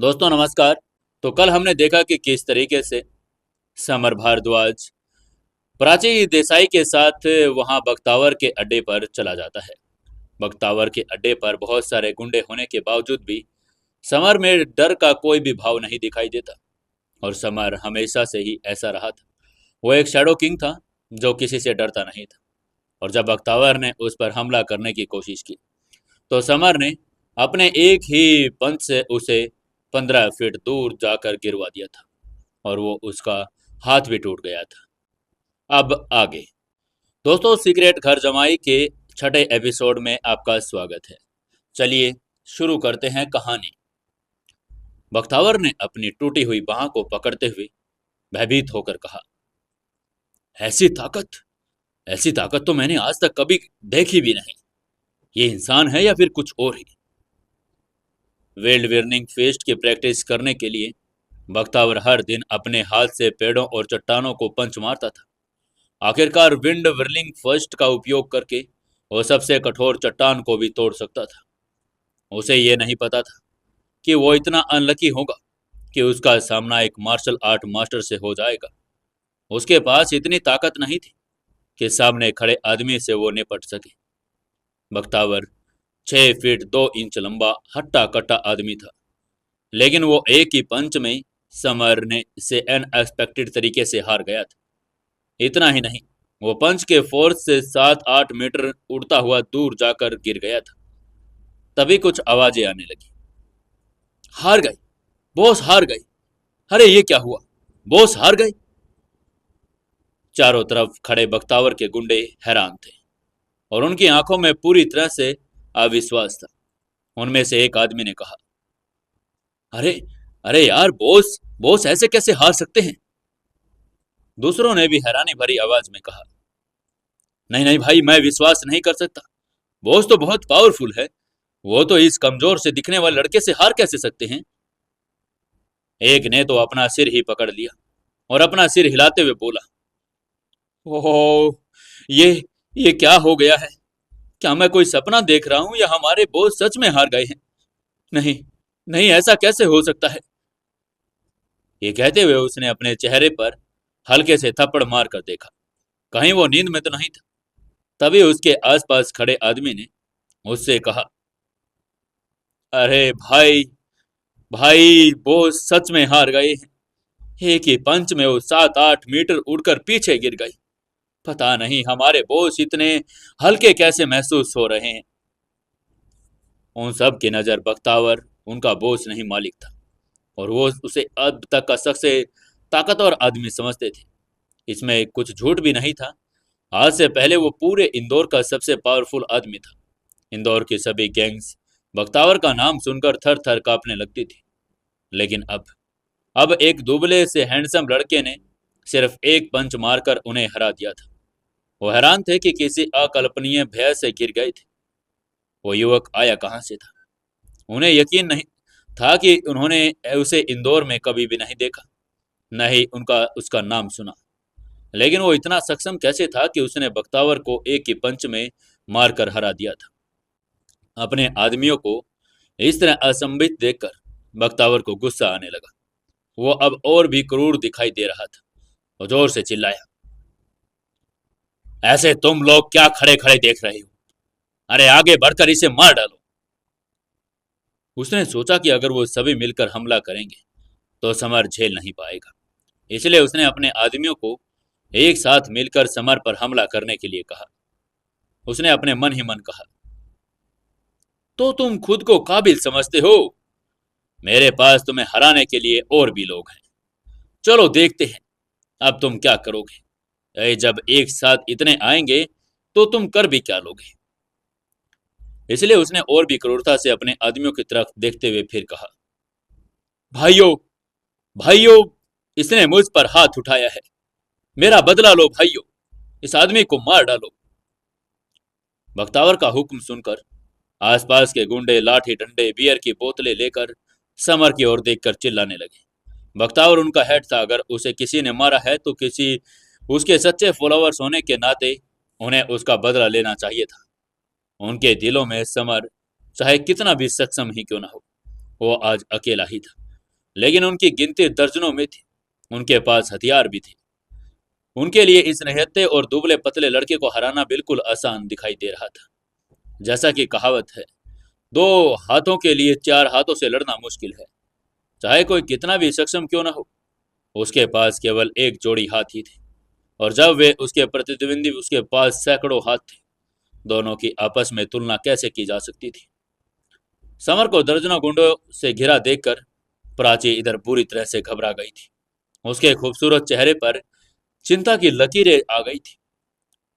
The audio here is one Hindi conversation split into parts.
दोस्तों नमस्कार। तो कल हमने देखा कि किस तरीके से समर भारद्वाज प्राची देसाई के साथ वहां बख्तावर के अड्डे पर चला जाता है। बख्तावर के अड्डे पर बहुत सारे गुंडे होने के बावजूद भी समर में डर का कोई भी भाव नहीं दिखाई देता और समर हमेशा से ही ऐसा रहा था। वो एक शैडो किंग था जो किसी से डरता नहीं था और जब बख्तावर ने उस पर हमला करने की कोशिश की तो समर ने अपने एक ही पंच से उसे 15 फीट दूर जाकर गिरवा दिया था और वो उसका हाथ भी टूट गया था। अब आगे दोस्तों, सीक्रेट घर जमाई के छठे एपिसोड में आपका स्वागत है। चलिए शुरू करते हैं कहानी। बख्तावर ने अपनी टूटी हुई बाह को पकड़ते हुए भयभीत होकर कहा, ऐसी ताकत ऐसी ताकत तो मैंने आज तक कभी देखी भी नहीं। ये इंसान है या फिर कुछ और ही। वेल्ड विर्निंग फेस्ट की प्रैक्टिस करने के लिए बख्तावर हर दिन अपने हाथ से पेड़ों और चट्टानों को पंच मारता था। आखिरकार विंड विर्लिंग फर्स्ट का उपयोग करके वो सबसे कठोर चट्टान को भी तोड़ सकता था। उसे ये नहीं पता था कि वो इतना अनलकी होगा कि उसका सामना एक मार्शल आर्ट मास्टर से हो जाएगा। उसके पास इतनी ताकत नहीं थी कि सामने खड़े आदमी से वो निपट सके। बख्तावर 6 फीट 2 इंच लंबा हट्टा कट्टा आदमी था, लेकिन वो एक ही पंच में समर ने से अनएक्सपेक्टेड तरीके से हार गया था। इतना ही नहीं, वो पंच के फोर्स से 7-8 मीटर उड़ता हुआ दूर जाकर गिर गया था। तभी कुछ आवाजें आने लगी। हार गई, बॉस हार गई। अरे ये क्या हुआ, बॉस हार गई। चारों तरफ खड़े बख्तावर के गुंडे हैरान थे और उनकी आंखों में पूरी तरह से अविश्वास था। उनमें से एक आदमी ने कहा, अरे अरे यार, बॉस बॉस ऐसे कैसे हार सकते हैं। दूसरों ने भी हैरानी भरी आवाज में कहा, नहीं नहीं भाई, मैं विश्वास नहीं कर सकता। बॉस तो बहुत पावरफुल है, वो तो इस कमजोर से दिखने वाले लड़के से हार कैसे सकते हैं। एक ने तो अपना सिर ही पकड़ लिया और अपना सिर हिलाते हुए बोला, ओह, ये ये क्या हो गया है। क्या मैं कोई सपना देख रहा हूं या हमारे बॉस सच में हार गए हैं। नहीं नहीं, ऐसा कैसे हो सकता है। ये कहते हुए उसने अपने चेहरे पर हल्के से थप्पड़ मार कर देखा, कहीं वो नींद में तो नहीं था। तभी उसके आसपास खड़े आदमी ने उससे कहा, अरे भाई भाई, वो सच में हार गए हैं। एक ही पंच में वो 7-8 मीटर उड़कर पीछे गिर गई। पता नहीं हमारे बॉस इतने हल्के कैसे महसूस हो रहे हैं। उन सब की नजर बख्तावर उनका बॉस नहीं मालिक था और वो उसे अब तक का सबसे ताकतवर आदमी समझते थे। इसमें कुछ झूठ भी नहीं था। आज से पहले वो पूरे इंदौर का सबसे पावरफुल आदमी था। इंदौर की सभी गैंग्स बख्तावर का नाम सुनकर थर थर कांपने लगती थी। लेकिन अब एक दुबले से हैंडसम लड़के ने सिर्फ एक पंच मारकर उन्हें हरा दिया था। वो हैरान थे कि किसी अकल्पनीय भय से गिर गए थे। वो युवक आया कहां से था। उन्हें यकीन नहीं था कि उन्होंने उसे इंदौर में कभी भी नहीं देखा, न ही उनका उसका नाम सुना। लेकिन वो इतना सक्षम कैसे था कि उसने बख्तावर को एक ही पंच में मारकर हरा दिया था। अपने आदमियों को इस तरह असंभित देखकर बख्तावर को गुस्सा आने लगा। वो अब और भी क्रूर दिखाई दे रहा था। वो जोर से चिल्लाया, ऐसे तुम लोग क्या खड़े खड़े देख रहे हो। अरे आगे बढ़कर इसे मार डालो। उसने सोचा कि अगर वो सभी मिलकर हमला करेंगे तो समर झेल नहीं पाएगा। इसलिए उसने अपने आदमियों को एक साथ मिलकर समर पर हमला करने के लिए कहा। उसने अपने मन ही मन कहा, तो तुम खुद को काबिल समझते हो। मेरे पास तुम्हें हराने के लिए और भी लोग हैं। चलो देखते हैं अब तुम क्या करोगे। जब एक साथ इतने आएंगे तो तुम कर भी क्या लोगे। इसलिए उसने और भी क्रूरता से अपने आदमियों की तरफ देखते हुए फिर कहा, भाइयों भाइयों, इसने मुझ पर हाथ उठाया है। मेरा बदला लो भाइयों, इस आदमी को मार डालो। बख्तावर का हुक्म सुनकर आसपास के गुंडे लाठी डंडे बियर की बोतलें लेकर समर की ओर देखकर चिल्लाने लगे। बख्तावर उनका हेड था। अगर उसे किसी ने मारा है तो किसी उसके सच्चे फॉलोअर्स होने के नाते उन्हें उसका बदला लेना चाहिए था। उनके दिलों में समर चाहे कितना भी सक्षम ही क्यों ना हो, वो आज अकेला ही था लेकिन उनकी गिनती दर्जनों में थी। उनके पास हथियार भी थे। उनके लिए इस निहत्थे और दुबले पतले लड़के को हराना बिल्कुल आसान दिखाई दे रहा था। जैसा कि कहावत है, दो हाथों के लिए चार हाथों से लड़ना मुश्किल है। चाहे कोई कितना भी सक्षम क्यों ना हो, उसके पास केवल एक जोड़ी हाथ ही थे। और जब वे उसके प्रतिद्वंदी उसके पास सैकड़ों हाथ थे, दोनों की आपस में तुलना कैसे की जा सकती थी। समर को दर्जनों गुंडों से घिरा देखकर प्राची इधर बुरी तरह से घबरा गई थी। उसके खूबसूरत चेहरे पर चिंता की लकीरें आ गई थी।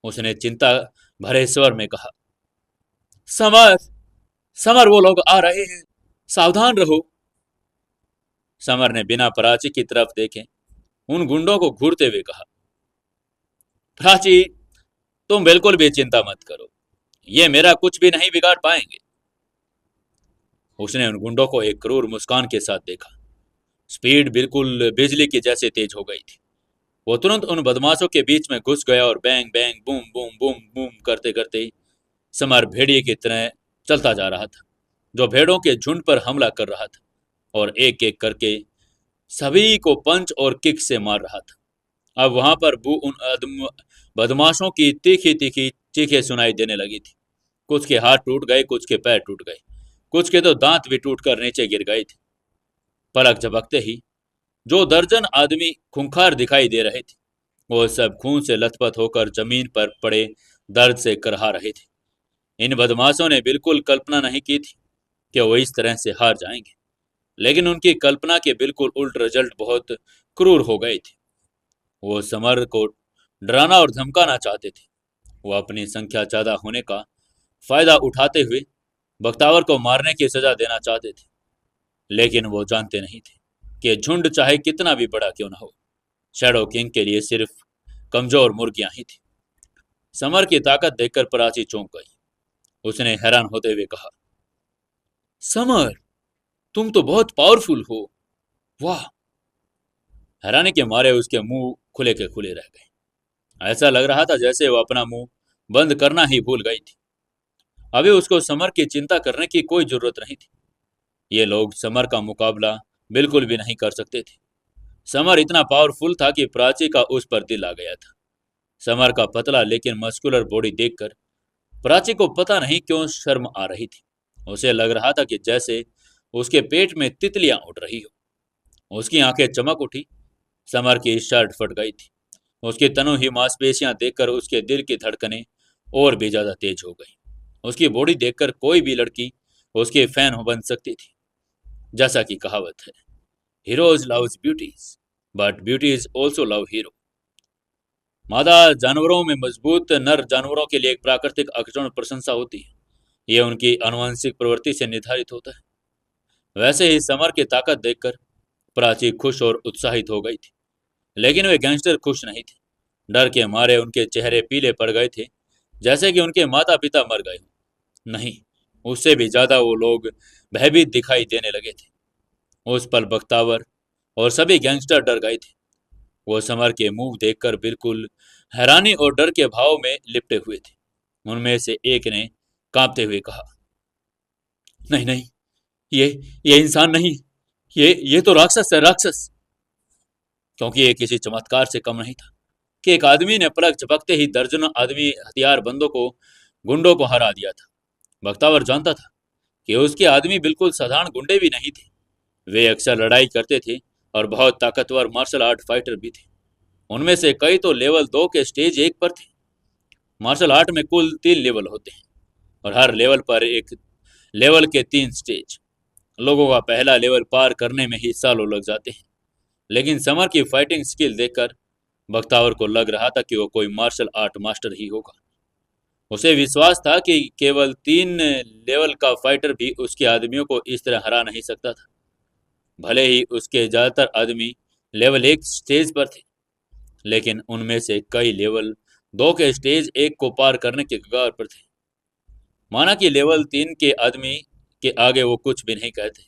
उसने चिंता भरे स्वर में कहा, समर, समर, वो लोग आ रहे हैं, सावधान रहो। समर ने बिना प्राची की तरफ देखे उन गुंडों को घूरते हुए कहा, प्राची, तुम बिल्कुल भी चिंता मत करो, ये मेरा कुछ भी नहीं बिगाड़ पाएंगे। उसने उन गुंडों को एक क्रूर मुस्कान के साथ देखा। स्पीड बिल्कुल बिजली की जैसे तेज हो गई थी। वो तुरंत उन बदमाशों के बीच में घुस गया और bang bang boom boom boom boom करते करते समर भेड़िए की तरह चलता जा रहा था, जो भेड़ों के झुंड पर हमला कर रहा था और एक एक करके सभी को पंच और किक से मार रहा था। अब वहां पर बदमाशों की तीखी तीखी चीखें सुनाई देने लगी थी। कुछ के हाथ टूट गए, कुछ के पैर टूट गए, कुछ के तो दांत भी टूटकर नीचे गिर गए थे। पलक झपकते ही जो दर्जन आदमी खूंखार दिखाई दे रहे थे, वो सब खून से लथपथ होकर जमीन पर पड़े दर्द से करहा रहे थे। इन बदमाशों ने बिल्कुल कल्पना नहीं की थी कि वो इस तरह से हार जाएंगे, लेकिन उनकी कल्पना के बिल्कुल उल्ट रिजल्ट बहुत क्रूर हो गए थे। वो समर को डराना और धमकाना चाहते थे। वो अपनी संख्या ज्यादा होने का फायदा उठाते हुए बख्तावर को मारने की सजा देना चाहते थे, लेकिन वो जानते नहीं थे कि झुंड चाहे कितना भी बड़ा क्यों न हो, शैडो किंग के लिए सिर्फ कमजोर मुर्गियां ही थी। समर की ताकत देखकर प्राची चौंक गई। उसने हैरान होते हुए कहा, समर, तुम तो बहुत पावरफुल हो, वाह। हैरानी के मारे उसके मुंह खुले के खुले रह गए। ऐसा लग रहा था जैसे वो अपना मुंह बंद करना ही भूल गई थी। अभी उसको समर की चिंता करने की कोई जरूरत नहीं थी। ये लोग समर का मुकाबला बिल्कुल भी नहीं कर सकते थे। समर इतना पावरफुल था कि प्राची का उस पर दिल आ गया था। समर का पतला लेकिन मस्कुलर बॉडी देखकर प्राची को पता नहीं क्यों शर्म आ रही थी। उसे लग रहा था कि जैसे उसके पेट में तितलियां उड़ रही हो। उसकी आंखें चमक उठी। समर की शर्ट फट गई थी। उसकी तनु ही मांसपेशियां देखकर उसके दिल की धड़कनें और भी ज्यादा तेज हो गई। उसकी बॉडी देखकर कोई भी लड़की उसकी फैन बन सकती थी। जैसा कि कहावत है, heroes loves beauties, but beauties also love hero. मादा जानवरों में मजबूत नर जानवरों के लिए एक प्राकृतिक आकर्षण और प्रशंसा होती है। यह उनकी आनुवंशिक प्रवृत्ति से निर्धारित होता है। वैसे ही समर की ताकत देखकर प्राची खुश और उत्साहित हो गई थी, लेकिन वे गैंगस्टर खुश नहीं थे। डर के मारे उनके चेहरे पीले पड़ गए थे, जैसे कि उनके माता पिता मर गए हों। नहीं, उससे भी ज्यादा वो लोग भयभीत दिखाई देने लगे थे। उस पल बख्तावर और सभी गैंगस्टर डर गए थे। वो समर के मुंह देखकर बिल्कुल हैरानी और डर के भाव में लिपटे हुए थे। उनमें से एक ने कांपते हुए कहा, नहीं नहीं, ये ये इंसान नहीं, ये तो राक्षस है, राक्षस। क्योंकि ये किसी चमत्कार से कम नहीं था कि एक आदमी ने पलक झपकते ही दर्जनों आदमी हथियार बंदों को गुंडों को हरा दिया था। बख्तावर जानता था कि उसके आदमी बिल्कुल साधारण गुंडे भी नहीं थे। वे अक्सर लड़ाई करते थे और बहुत ताकतवर मार्शल आर्ट फाइटर भी थे। उनमें से कई तो लेवल 2 के स्टेज 1 पर थे। मार्शल आर्ट में कुल 3 लेवल होते हैं और हर लेवल पर एक लेवल के 3 स्टेज। लोगों का पहला लेवल पार करने में ही सालों लग जाते हैं। लेकिन समर की फाइटिंग स्किल देखकर बख्तावर को लग रहा था कि वो कोई मार्शल आर्ट मास्टर ही होगा। उसे विश्वास था कि केवल 3 लेवल का फाइटर भी उसके आदमियों को इस तरह हरा नहीं सकता था। भले ही उसके ज्यादातर आदमी लेवल 1 स्टेज पर थे, लेकिन उनमें से कई लेवल 2 के स्टेज 1 को पार करने के कगार पर थे। माना कि लेवल 3 के आदमी के आगे वो कुछ भी नहीं कहते,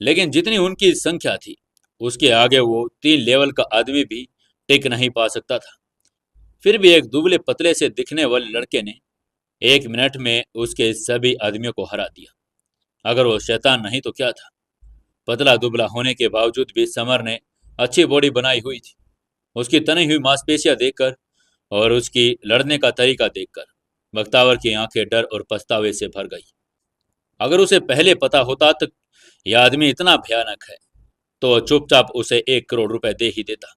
लेकिन जितनी उनकी संख्या थी उसके आगे वो 3 लेवल का आदमी भी टिक नहीं पा सकता था। फिर भी एक दुबले पतले से दिखने वाले लड़के ने 1 मिनट में उसके सभी आदमियों को हरा दिया। अगर वो शैतान नहीं तो क्या था। पतला दुबला होने के बावजूद भी समर ने अच्छी बॉडी बनाई हुई थी। उसकी तनी हुई मांसपेशियां देखकर और उसकी लड़ने का तरीका देखकर बख्तावर की आंखें डर और पछतावे से भर गई। अगर उसे पहले पता होता तो यह आदमी इतना भयानक है तो वह चुपचाप उसे 1 करोड़ रुपए दे ही देता।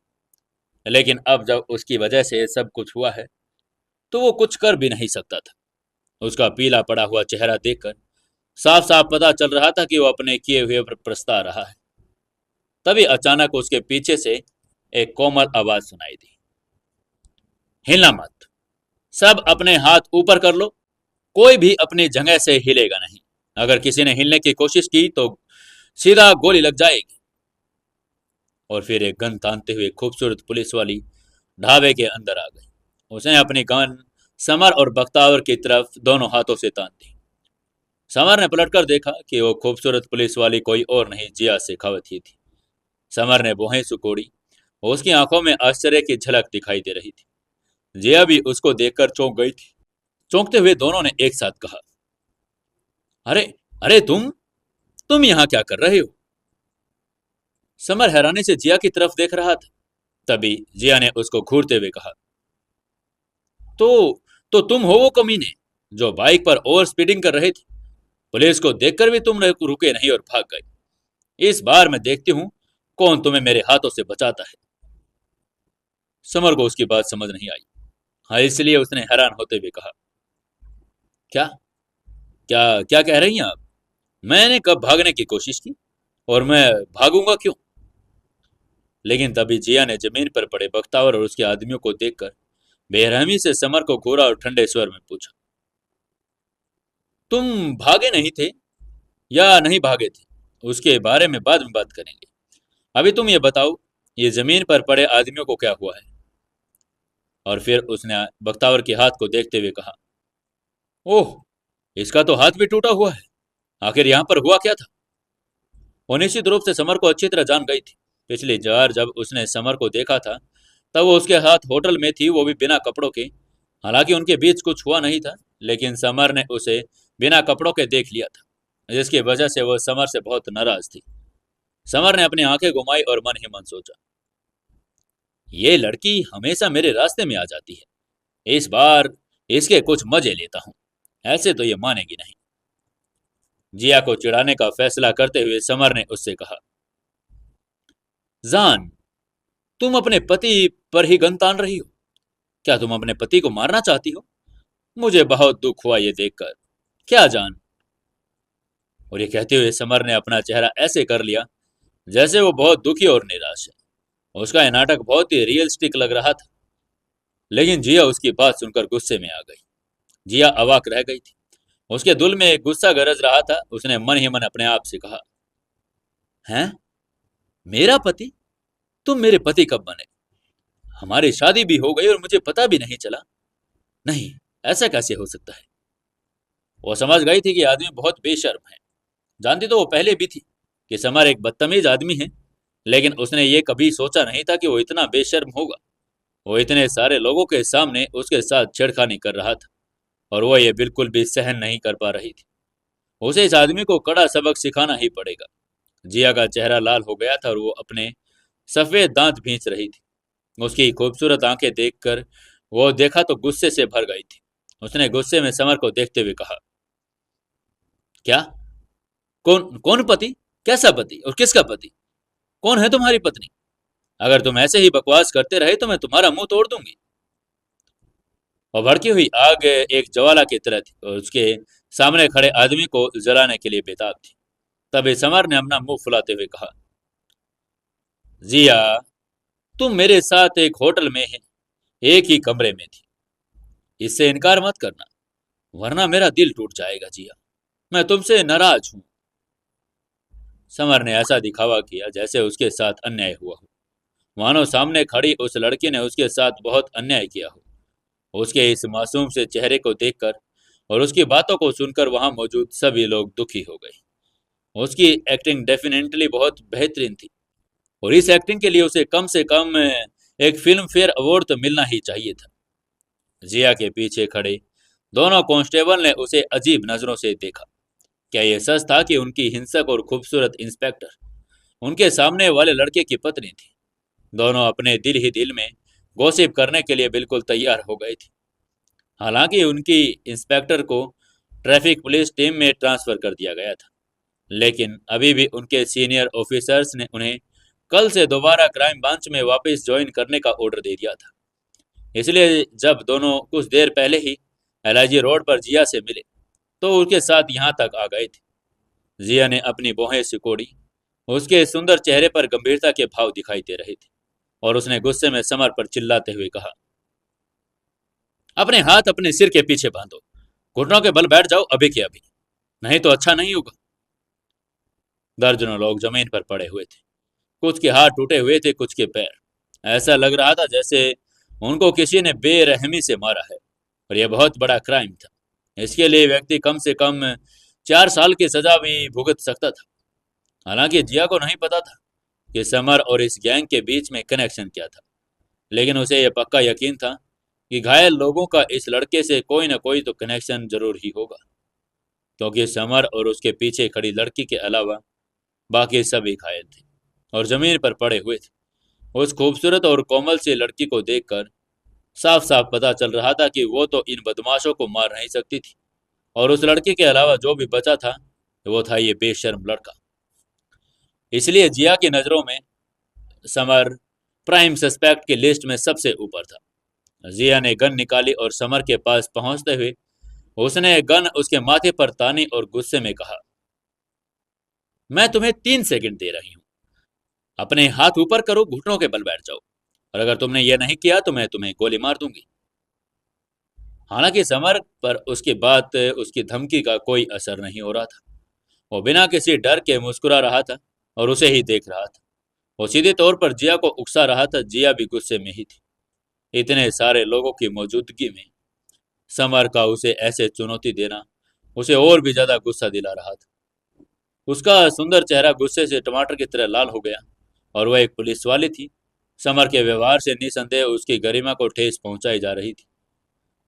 लेकिन अब जब उसकी वजह से सब कुछ हुआ है तो वो कुछ कर भी नहीं सकता था। उसका पीला पड़ा हुआ चेहरा देखकर साफ साफ पता चल रहा था कि वो अपने किए हुए पर पछता रहा है। तभी अचानक उसके पीछे से एक कोमल आवाज सुनाई दी। हिलना मत, सब अपने हाथ ऊपर कर लो, कोई भी अपनी जगह से हिलेगा नहीं। अगर किसी ने हिलने की कोशिश की तो सीधा गोली लग जाएगी। और फिर एक गन तानते हुए खूबसूरत पुलिस वाली ढाबे के अंदर आ गई। उसने अपनी गन समर और बख्तावर की तरफ दोनों हाथों से तान दी। समर ने पलटकर देखा कि वो खूबसूरत पुलिस वाली कोई और नहीं, जिया शेखावत ही थी। समर ने भौहें सुकोड़ी। उसकी आंखों में आश्चर्य की झलक दिखाई दे रही थी। जिया भी उसको देखकर चौंक गई थी। चौंकते हुए दोनों ने एक साथ कहा, अरे अरे तुम यहाँ क्या कर रहे हो? समर हैरानी से जिया की तरफ देख रहा था। तभी जिया ने उसको घूरते हुए कहा, तो तुम हो वो कमीने जो बाइक पर ओवर स्पीडिंग कर रहे थे। पुलिस को देखकर भी तुम रुके नहीं और भाग गए। इस बार मैं देखती हूँ कौन तुम्हें मेरे हाथों से बचाता है। समर को उसकी बात समझ नहीं आई। हाँ, इसलिए उसने हैरान होते हुए कहा, क्या क्या क्या कह रही हैं आप? मैंने कब भागने की कोशिश की और मैं भागूंगा क्यों? लेकिन तभी जिया ने जमीन पर पड़े बख्तावर और उसके आदमियों को देखकर बेरहमी से समर को घूरा और ठंडे स्वर में पूछा, तुम भागे नहीं थे या नहीं भागे थे उसके बारे में बाद में बात करेंगे। अभी तुम ये बताओ, ये जमीन पर पड़े आदमियों को क्या हुआ है? और फिर उसने बख्तावर के हाथ को देखते हुए कहा, ओह, इसका तो हाथ भी टूटा हुआ है। आखिर यहाँ पर हुआ क्या था? वो निश्चित रूप से समर को अच्छी तरह जान गई थी। पिछली बार जब उसने समर को देखा था तब वो उसके साथ होटल में थी, वो भी बिना कपड़ों के। हालांकि उनके बीच कुछ हुआ नहीं था, लेकिन समर ने उसे बिना कपड़ों के देख लिया था, जिसकी वजह से वह समर से बहुत नाराज थी। समर ने अपनी आंखें घुमाई और मन ही मन सोचा, ये लड़की हमेशा मेरे रास्ते में आ जाती है, इस बार इसके कुछ मजे लेता हूँ। ऐसे तो ये मानेगी नहीं। जिया को चिढ़ाने का फैसला करते हुए समर ने उससे कहा, जान, तुम अपने पति पर ही गन तान रही हो? क्या तुम अपने पति को मारना चाहती हो? मुझे बहुत दुख हुआ ये देखकर। क्या जान? और ये कहते हुए समर ने अपना चेहरा ऐसे कर लिया जैसे वो बहुत दुखी और निराश है। उसका यह नाटक बहुत ही रियलिस्टिक लग रहा था। लेकिन जिया उसकी बात सुनकर गुस्से में आ गई। जिया अवाक रह गई थी। उसके दिल में एक गुस्सा गरज रहा था। उसने मन ही मन अपने आप से कहा, हैं, मेरा पति? तुम मेरे पति कब बने? हमारी शादी भी हो गई और मुझे पता भी नहीं चला। नहीं, ऐसा कैसे हो सकता है? वो समझ गई थी कि आदमी बहुत बेशर्म है। जानती तो वो पहले भी थी कि समर एक बदतमीज आदमी है, लेकिन उसने ये कभी सोचा नहीं था कि वो इतना बेशर्म होगा। वो इतने सारे लोगों के सामने उसके साथ छेड़खानी कर रहा था और वो ये बिल्कुल भी सहन नहीं कर पा रही थी। उसे इस आदमी को कड़ा सबक सिखाना ही पड़ेगा। जिया का चेहरा लाल हो गया था और वो अपने सफेद दांत भींच रही थी। उसकी खूबसूरत आंखें देखकर वो देखा तो गुस्से से भर गई थी। उसने गुस्से में समर को देखते हुए कहा, क्या? कौन कौन पति? कैसा पति और किसका पति? कौन है तुम्हारी पत्नी? अगर तुम ऐसे ही बकवास करते रहे तो मैं तुम्हारा मुंह तोड़ दूंगी। और भड़की हुई आग एक ज्वाला की तरह थी और उसके सामने खड़े आदमी को जलाने के लिए बेताब थी। तभी समर ने अपना मुंह फुलाते हुए कहा, जिया, तुम मेरे साथ एक होटल में है, एक ही कमरे में थी। इससे इनकार मत करना, वरना मेरा दिल टूट जाएगा। जिया, मैं तुमसे नाराज हूं। समर ने ऐसा दिखावा किया जैसे उसके साथ अन्याय हुआ हो, मानो सामने खड़ी उस लड़की ने उसके साथ बहुत अन्याय किया हो। उसके इस मासूम से चेहरे को देखकर और उसकी बातों को सुनकर वहां मौजूद सभी लोग दुखी हो गए। उसकी एक्टिंग डेफिनेटली बहुत बेहतरीन थी और इस एक्टिंग के लिए उसे कम से कम एक फिल्म फेयर अवार्ड तो मिलना ही चाहिए था। जिया के पीछे खड़े दोनों कांस्टेबल ने उसे अजीब नजरों से देखा। क्या यह सच था कि उनकी हिंसक और खूबसूरत इंस्पेक्टर उनके सामने वाले लड़के की पत्नी थी। दोनों अपने दिल ही दिल में गॉसिप करने के लिए बिल्कुल तैयार हो गए थे। हालांकि उनकी इंस्पेक्टर को ट्रैफिक पुलिस टीम में ट्रांसफर कर दिया गया था, लेकिन अभी भी उनके सीनियर ऑफिसर्स ने उन्हें कल से दोबारा क्राइम ब्रांच में वापस ज्वाइन करने का ऑर्डर दे दिया था। इसलिए जब दोनों कुछ देर पहले ही एलआईजी रोड पर जिया से मिले तो उसके साथ यहाँ तक आ गए थे। जिया ने अपनी भौहें सिकोड़ी। उसके सुंदर चेहरे पर गंभीरता के भाव दिखाई दे रहे थे और उसने गुस्से में समर पर चिल्लाते हुए कहा, अपने हाथ अपने सिर के पीछे बांधो, घुटनों के बल बैठ जाओ अभी के अभी, नहीं तो अच्छा नहीं होगा। दर्जनों लोग जमीन पर पड़े हुए थे। कुछ के हाथ टूटे हुए थे, कुछ के पैर। ऐसा लग रहा था जैसे उनको किसी ने बेरहमी से मारा है और यह बहुत बड़ा क्राइम था। इसके लिए व्यक्ति कम से कम 4 साल की सजा भी भुगत सकता था। हालांकि जिया को नहीं पता था कि समर और इस गैंग के बीच में कनेक्शन क्या था, लेकिन उसे यह पक्का यकीन था कि घायल लोगों का इस लड़के से कोई न कोई तो कनेक्शन जरूर ही होगा, क्योंकि समर और उसके पीछे खड़ी लड़की के अलावा बाकी सभी घायल थे और जमीन पर पड़े हुए थे। उस खूबसूरत और कोमल सी लड़की को देखकर साफ साफ पता चल रहा था कि वो तो इन बदमाशों को मार नहीं सकती थी, और उस लड़की के अलावा जो भी बचा था वो था ये बेशर्म लड़का। इसलिए जिया की नज़रों में समर प्राइम सस्पेक्ट की लिस्ट में सबसे ऊपर था। जिया ने गन निकाली और समर के पास पहुंचते हुए उसने गन उसके माथे पर तानी और गुस्से में कहा, मैं तुम्हें 3 सेकंड दे रही हूँ, अपने हाथ ऊपर करो, घुटनों के बल बैठ जाओ, और अगर तुमने यह नहीं किया तो मैं तुम्हें गोली मार दूंगी। हालांकि समर पर उसकी बात, उसकी धमकी का कोई असर नहीं हो रहा था। वो बिना किसी डर के मुस्कुरा रहा था और उसे ही देख रहा था। वो सीधे तौर पर जिया को उकसा रहा था। जिया भी गुस्से में ही थी। इतने सारे लोगों की मौजूदगी में समर का उसे ऐसे चुनौती देना उसे और भी ज्यादा गुस्सा दिला रहा था। उसका सुंदर चेहरा गुस्से से टमाटर की तरह लाल हो गया और वह एक पुलिस वाली थी। समर के व्यवहार से निसंदेह उसकी गरिमा को ठेस पहुंचाई जा रही थी।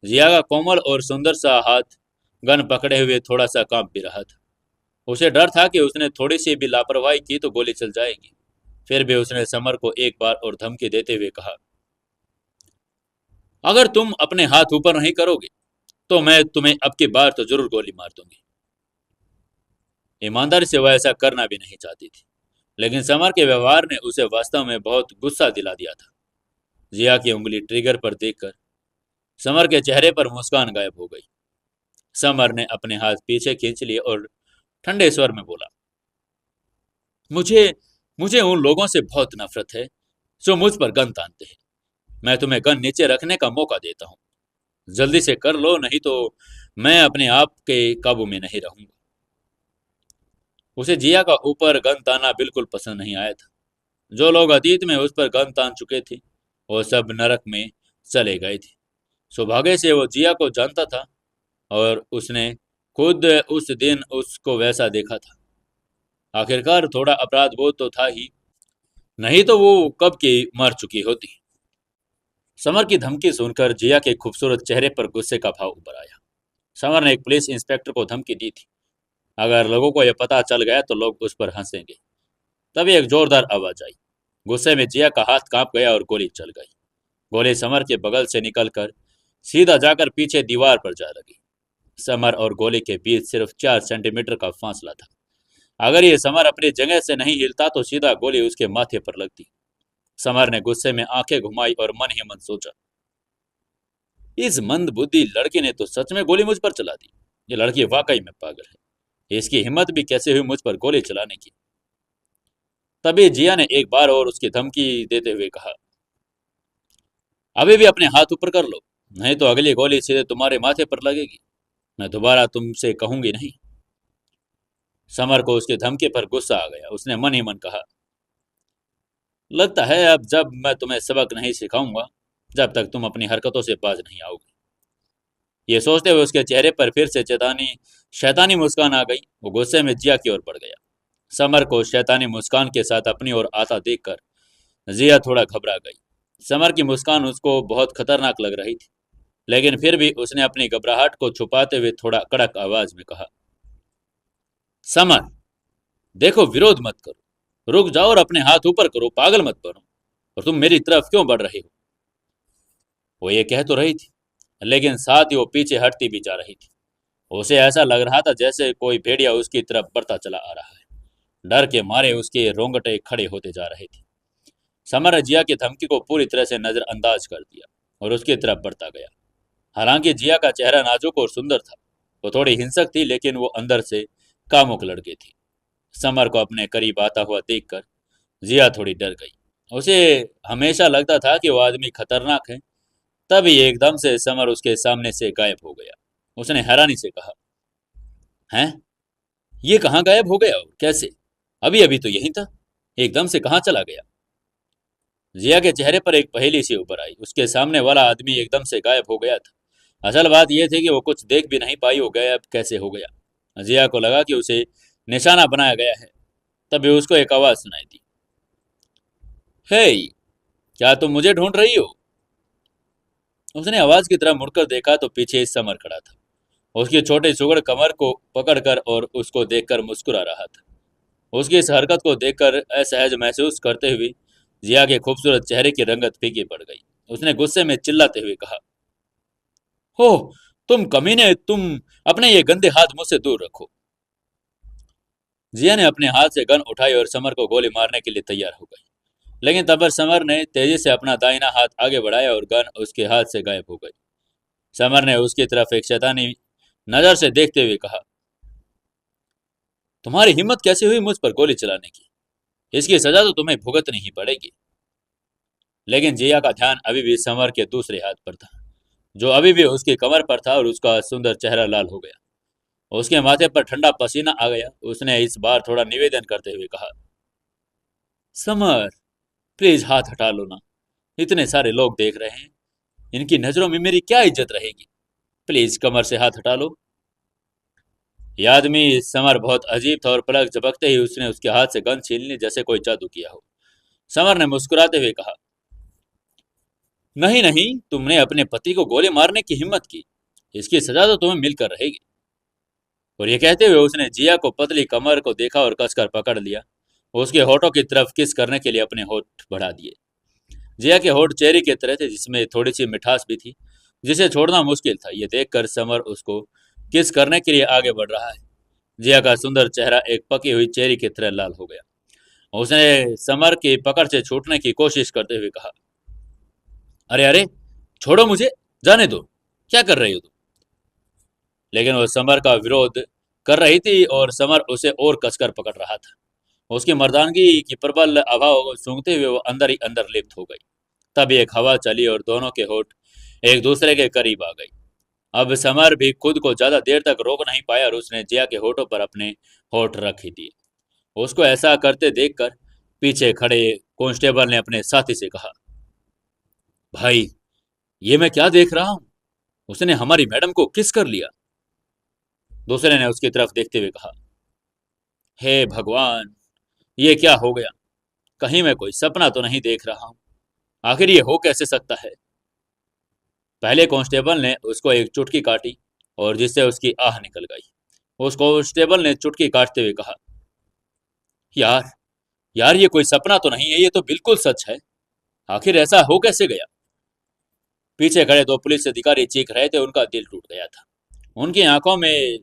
जिया का कोमल और सुंदर सा हाथ गन पकड़े हुए थोड़ा सा कांप भी रहा था। उसे डर था कि उसने थोड़ी सी भी लापरवाही की तो गोली चल जाएगी। फिर भी उसने समर को एक बार और धमकी देते हुए कहा, अगर तुम अपने हाथ ऊपर नहीं करोगे तो मैं तुम्हें अब की बार तो जरूर गोली मार दूंगी। ईमानदारी से वह ऐसा करना भी नहीं चाहती थी, लेकिन समर के व्यवहार ने उसे वास्तव में बहुत गुस्सा दिला दिया था। जिया की उंगली ट्रिगर पर देखकर समर के चेहरे पर मुस्कान गायब हो गई। समर ने अपने हाथ पीछे खींच लिए और ठंडे स्वर में बोला, मुझे मुझे उन लोगों से बहुत नफरत है जो मुझ पर गन तानते हैं। मैं तुम्हें गन नीचे रखने का मौका देता हूँ, जल्दी से कर लो, नहीं तो मैं अपने आप के काबू में नहीं रहूंगा। उसे जिया का ऊपर गन ताना बिल्कुल पसंद नहीं आया था। जो लोग अतीत में उस पर गन तान चुके थे वो सब नरक में चले गए थे। सौभाग्य से वो जिया को जानता था और उसने खुद उस दिन उसको वैसा देखा था। आखिरकार थोड़ा अपराध बोध तो था ही, नहीं तो वो कब की मर चुकी होती। समर की धमकी सुनकर जिया के खूबसूरत चेहरे पर गुस्से का भाव उभर आया। समर ने एक पुलिस इंस्पेक्टर को धमकी दी थी, अगर लोगों को यह पता चल गया तो लोग उस पर हंसेंगे। तभी एक जोरदार आवाज आई। गुस्से में जिया का हाथ कांप गया और गोली चल गई। गोली समर के बगल से निकलकर सीधा जाकर पीछे दीवार पर जा लगी। समर और गोली के बीच सिर्फ 4 सेंटीमीटर का फासला था। अगर ये समर अपनी जगह से नहीं हिलता तो सीधा गोली उसके माथे पर लगती। समर ने गुस्से में आंखें घुमाई और मन ही मन सोचा, इस मंदबुद्धि लड़के ने तो सच में गोली मुझ पर चला दी। ये लड़की वाकई में पागल है। इसकी हिम्मत भी कैसे हुई मुझ पर गोली चलाने की। तभी जिया ने एक बार और उसकी धमकी देते हुए कहा, अभी भी अपने हाथ ऊपर कर लो, नहीं तो अगली गोली सीधे तुम्हारे माथे पर लगेगी। मैं दोबारा तुमसे कहूंगी नहीं। समर को उसकी धमकी पर गुस्सा आ गया। उसने मन ही मन कहा, लगता है अब जब मैं तुम्हें सबक नहीं सिखाऊंगा जब तक तुम अपनी हरकतों से बाज नहीं आओगे। ये सोचते हुए उसके चेहरे पर फिर से शैतानी मुस्कान आ गई। वो गुस्से में जिया की ओर बढ़ गया। समर को शैतानी मुस्कान के साथ अपनी ओर आता देखकर जिया थोड़ा घबरा गई। समर की मुस्कान उसको बहुत खतरनाक लग रही थी, लेकिन फिर भी उसने अपनी घबराहट को छुपाते हुए थोड़ा कड़क आवाज में कहा, समर देखो, विरोध मत करो, रुक जाओ और अपने हाथ ऊपर करो, पागल मत बनो। और तुम मेरी तरफ क्यों बढ़ रहे हो? वो ये कह तो रही थी, लेकिन साथ ही वो पीछे हटती भी जा रही थी। उसे ऐसा लग रहा था जैसे कोई भेड़िया उसकी तरफ बढ़ता चला आ रहा है। डर के मारे उसके रोंगटे खड़े होते जा रहे थे। समर ने जिया की धमकी को पूरी तरह से नजरअंदाज कर दिया और उसकी तरफ बढ़ता गया। हालांकि जिया का चेहरा नाजुक और सुंदर था। वो थोड़ी हिंसक थी, लेकिन वो अंदर से कामुक लड़की थी। समर को अपने करीब आता हुआ देखकर जिया थोड़ी डर गई। उसे हमेशा लगता था कि वो आदमी खतरनाक है। तभी एकदम से समर उसके सामने से गायब हो गया। उसने हैरानी से कहा, हैं? ये कहाँ गायब हो गया और कैसे? अभी अभी तो यही था, एकदम से कहाँ चला गया? जिया के चेहरे पर एक पहेली सी उभर आई। उसके सामने वाला आदमी एकदम से गायब हो गया था। असल बात यह थी कि वो कुछ देख भी नहीं पाई, वो गायब कैसे हो गया। जिया को लगा कि उसे निशाना बनाया गया है। तभी उसको एक आवाज सुनाई दी, हे, क्या तुम मुझे ढूंढ रही हो? उसने आवाज की तरफ मुड़कर देखा तो पीछे समर खड़ा था। उसकी छोटी सुगड़ कमर को पकड़कर और उसको देखकर मुस्कुरा रहा था। उसकी इस हरकत को देखकर असहज महसूस करते हुए जिया के खूबसूरत चेहरे की रंगत फीकी पड़ गई। उसने गुस्से में चिल्लाते हुए कहा, हो, तुम कमीने, तुम अपने ये गंदे हाथ मुझसे दूर रखो। जिया ने अपने हाथ से गन उठाई और समर को गोली मारने के लिए तैयार हो गई। लेकिन तब समर ने तेजी से अपना दाहिना हाथ आगे बढ़ाया और गन उसके हाथ से गायब हो गई। समर ने उसकी तरफ एक शैतानी नजर से देखते हुए कहा, तुम्हारी हिम्मत कैसे हुई मुझ पर गोली चलाने की? इसकी सजा तो तुम्हें भुगतनी ही पड़ेगी। लेकिन जिया का ध्यान अभी भी समर के दूसरे हाथ पर था, जो अभी भी उसकी कमर पर था, और उसका सुंदर चेहरा लाल हो गया। उसके माथे पर ठंडा पसीना आ गया। उसने इस बार थोड़ा निवेदन करते हुए कहा, समर, प्लीज हाथ हटा लो ना। इतने सारे लोग देख रहे हैं, इनकी नजरों में मेरी क्या इज्जत रहेगी? प्लीज कमर से हाथ हटा लो। यह आदमी समर बहुत अजीब था और पलक झपकते ही उसने उसके हाथ से गन छीन ली, जैसे कोई जादू किया हो। समर ने मुस्कुराते हुए कहा, नहीं नहीं, तुमने अपने पति को गोली मारने की हिम्मत की, इसकी सजा तो तुम्हें मिलकर रहेगी। और ये कहते हुए उसने जिया को पतली कमर को देखा और कसकर पकड़ लिया। उसके होठों की तरफ किस करने के लिए अपने होठ बढ़ा दिए। जिया के होठ चेरी की तरह थे, जिसमें थोड़ी सी मिठास भी थी, जिसे छोड़ना मुश्किल था। ये देखकर समर उसको किस करने के लिए आगे बढ़ रहा है। जिया का सुंदर चेहरा एक पकी हुई चेरी की तरह लाल हो गया। उसने समर की पकड़ से छूटने की कोशिश करते हुए कहा, अरे अरे, छोड़ो मुझे, जाने दो, क्या कर रही हो तुम? लेकिन वो समर का विरोध कर रही थी और समर उसे और कसकर पकड़ रहा था। उसकी मर्दानगी की प्रबल हवा को सूंघते हुए वो अंदर ही अंदर लिप्त हो गई। तब एक हवा चली और दोनों के होठ एक दूसरे के करीब आ गई। अब समर भी खुद को ज्यादा देर तक रोक नहीं पाया और उसने जिया के होठों पर अपने होठ रख ही दिए। उसको ऐसा करते देखकर पीछे खड़े कांस्टेबल ने अपने साथी से कहा, भाई, ये मैं क्या देख रहा हूँ? उसने हमारी मैडम को किस कर लिया। दूसरे ने उसकी तरफ देखते हुए कहा, हे भगवान, ये क्या हो गया? कहीं मैं कोई सपना तो नहीं देख रहा हूँ? आखिर ये हो कैसे सकता है? पहले कांस्टेबल ने उसको एक चुटकी काटी और जिससे उसकी आह निकल गई। उस कांस्टेबल ने चुटकी काटते हुए कहा, यार, यार, ये कोई सपना तो नहीं है, ये तो बिल्कुल सच है। आखिर ऐसा हो कैसे गया? पीछे खड़े दो पुलिस अधिकारी चीख रहे थे। उनका दिल टूट गया था। उनकी आंखों में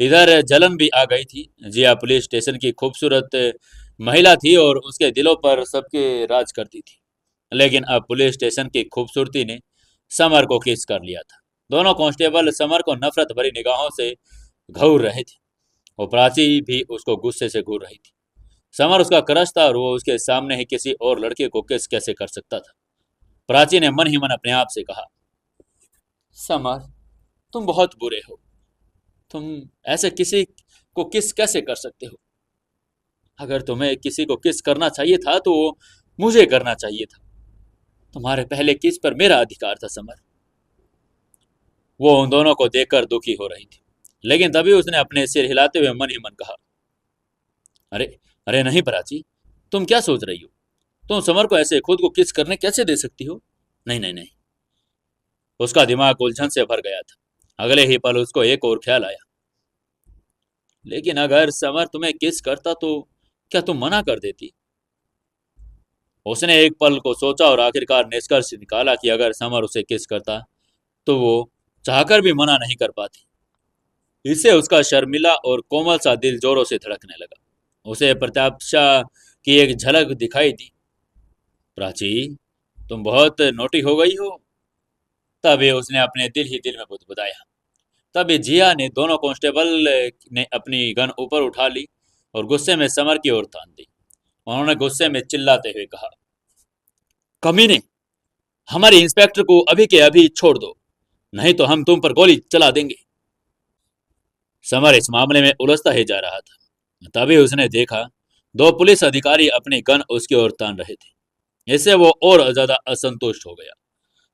इधर जलन भी आ गई थी। जिया पुलिस स्टेशन की खूबसूरत महिला थी और उसके दिलों पर सबके राज करती थी। लेकिन अब पुलिस स्टेशन की खूबसूरती ने समर को किस कर लिया था। दोनों कांस्टेबल समर को नफरत भरी निगाहों से घूर रहे थे। वो प्राची भी उसको गुस्से से घूर रही थी। समर उसका क्रश था और वो उसके सामने ही किसी और लड़के को किस कैसे कर सकता था। प्राची ने मन ही मन अपने आप से कहा, समर, तुम बहुत बुरे हो। तुम ऐसे किसी को किस कैसे कर सकते हो? अगर तुम्हें किसी को किस करना चाहिए था तो वो मुझे करना चाहिए था। तुम्हारे पहले किस पर मेरा अधिकार था समर। वो उन दोनों को देखकर दुखी हो रही थी। लेकिन तभी उसने अपने सिर हिलाते हुए मन ही मन कहा, अरे अरे नहीं प्राची, तुम क्या सोच रही हो? तुम समर को ऐसे खुद को किस करने कैसे दे सकती हो? नहीं नहीं नहीं। उसका दिमाग उलझन से भर गया था। अगले ही पल उसको एक और ख्याल आया, लेकिन अगर समर तुम्हें किस करता तो क्या तुम मना कर देती? उसने एक पल को सोचा और आखिरकार निष्कर्ष निकाला कि अगर समर उसे किस करता तो वो चाहकर भी मना नहीं कर पाती। इससे उसका शर्मिला और कोमल सा दिल जोरों से धड़कने लगा। उसे प्रत्याशा की एक झलक दिखाई दी। प्राची, तुम बहुत नोटी हो गई हो। तभी उसने अपने दिल ही दिल में बुदबुदाया। तभी जिया ने दोनों कांस्टेबल ने अपनी गन ऊपर उठा ली और गुस्से में समर की ओर तान दी। उन्होंने गुस्से में चिल्लाते हुए कहा, कमीने, हमारे इंस्पेक्टर को अभी के अभी छोड़ दो, नहीं तो हम तुम पर गोली चला देंगे। समर इस मामले में उलझता ही जा रहा था। तभी उसने देखा दो पुलिस अधिकारी अपनी गन उसकी ओर तान रहे थे। इससे वो और ज्यादा असंतुष्ट हो गया।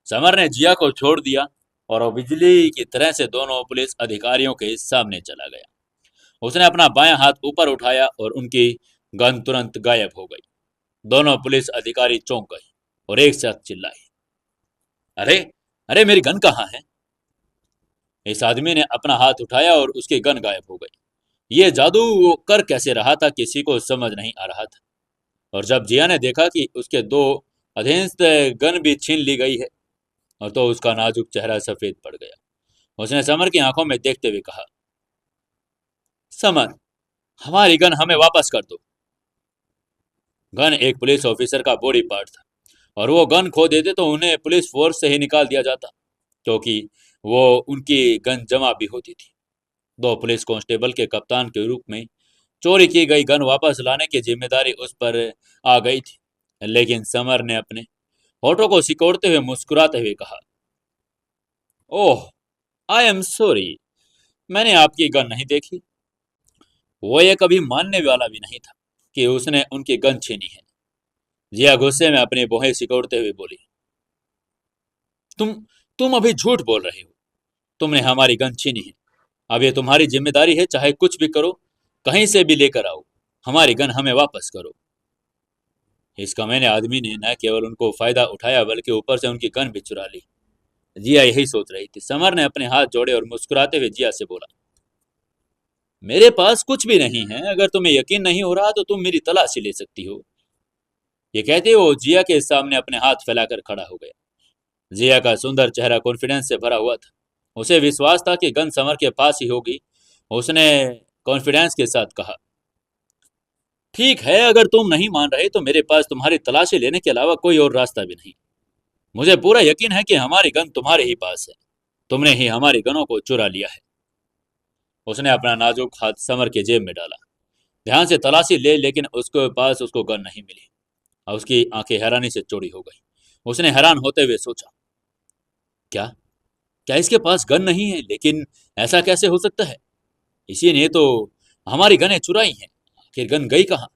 समर ने जिया को छोड़ दिया और वो बिजली की तरह से दोनों पुलिस अधिकारियों के सामने चला गया। उसने अपना बायां हाथ ऊपर उठाया और उनकी गन तुरंत गायब हो गई। दोनों पुलिस अधिकारी चौंक गए और एक साथ चिल्लाए, अरे, अरे मेरी गन कहाँ है? इस आदमी ने अपना हाथ उठाया और उसकी गन गायब हो गई। ये जादू वो कर कैसे रहा था किसी को समझ नहीं आ रहा था। और जब जिया ने देखा कि उसके दो अधीनस्थ गन भी छीन ली गई है और तो उसका नाजुक चेहरा सफेद पड़ गया। उसने समर की आंखों में देखते हुए कहा, समर, हमारी गन हमें वापस कर दो। गन एक पुलिस ऑफिसर का बॉडी पार्ट था और वो गन खो देते तो उन्हें पुलिस फोर्स से ही निकाल दिया जाता, क्योंकि वो उनकी गन जमा भी होती थी। दो पुलिस कांस्टेबल के कप्तान के रूप में चोरी की गई गन वापस लाने की जिम्मेदारी उस पर आ गई थी। लेकिन समर ने अपने होठों को सिकोड़ते हुए मुस्कुराते हुए कहा, ओह, आई एम सॉरी, मैंने आपकी गन नहीं देखी। वो ये कभी मानने वाला भी नहीं था कि उसने उनकी गन छीनी है। जिया गुस्से में अपनी भौहें सिकोड़ते हुए बोली, तुम तुम अभी झूठ बोल रहे हो। तुमने हमारी गन छीनी है। अब ये तुम्हारी जिम्मेदारी है, चाहे कुछ भी करो, कहीं से भी लेकर आओ, हमारी गन हमें वापस करो। इस कमीने आदमी ने न केवल उनको फायदा उठाया बल्कि ऊपर से उनकी गन भी चुरा ली। जिया यही सोच रही थी। समर ने अपने हाथ जोड़े और मुस्कुराते हुए जिया से बोला, मेरे पास कुछ भी नहीं है, अगर तुम्हें यकीन नहीं हो रहा तो तुम मेरी तलाशी ले सकती हो। ये कहते वो जिया के सामने अपने हाथ फैलाकर खड़ा हो गया। जिया का सुंदर चेहरा कॉन्फिडेंस से भरा हुआ था। उसे विश्वास था कि गन समर के पास ही होगी। उसने कॉन्फिडेंस के साथ कहा, ठीक है, अगर तुम नहीं मान रहे तो मेरे पास तुम्हारी तलाशी लेने के अलावा कोई और रास्ता भी नहीं। मुझे पूरा यकीन है कि हमारी गन तुम्हारे ही पास है। तुमने ही हमारी गनों को चुरा लिया है। उसने अपना नाजुक हाथ समर के जेब में डाला, ध्यान से तलाशी ले, लेकिन उसके पास उसको गन नहीं मिली। और उसकी आंखें हैरानी से चौड़ी हो गई। उसने हैरान होते हुए सोचा, क्या क्या इसके पास गन नहीं है? लेकिन ऐसा कैसे हो सकता है? इसी ने तो हमारी गनें चुराई हैं। आखिर गन गई कहाँ?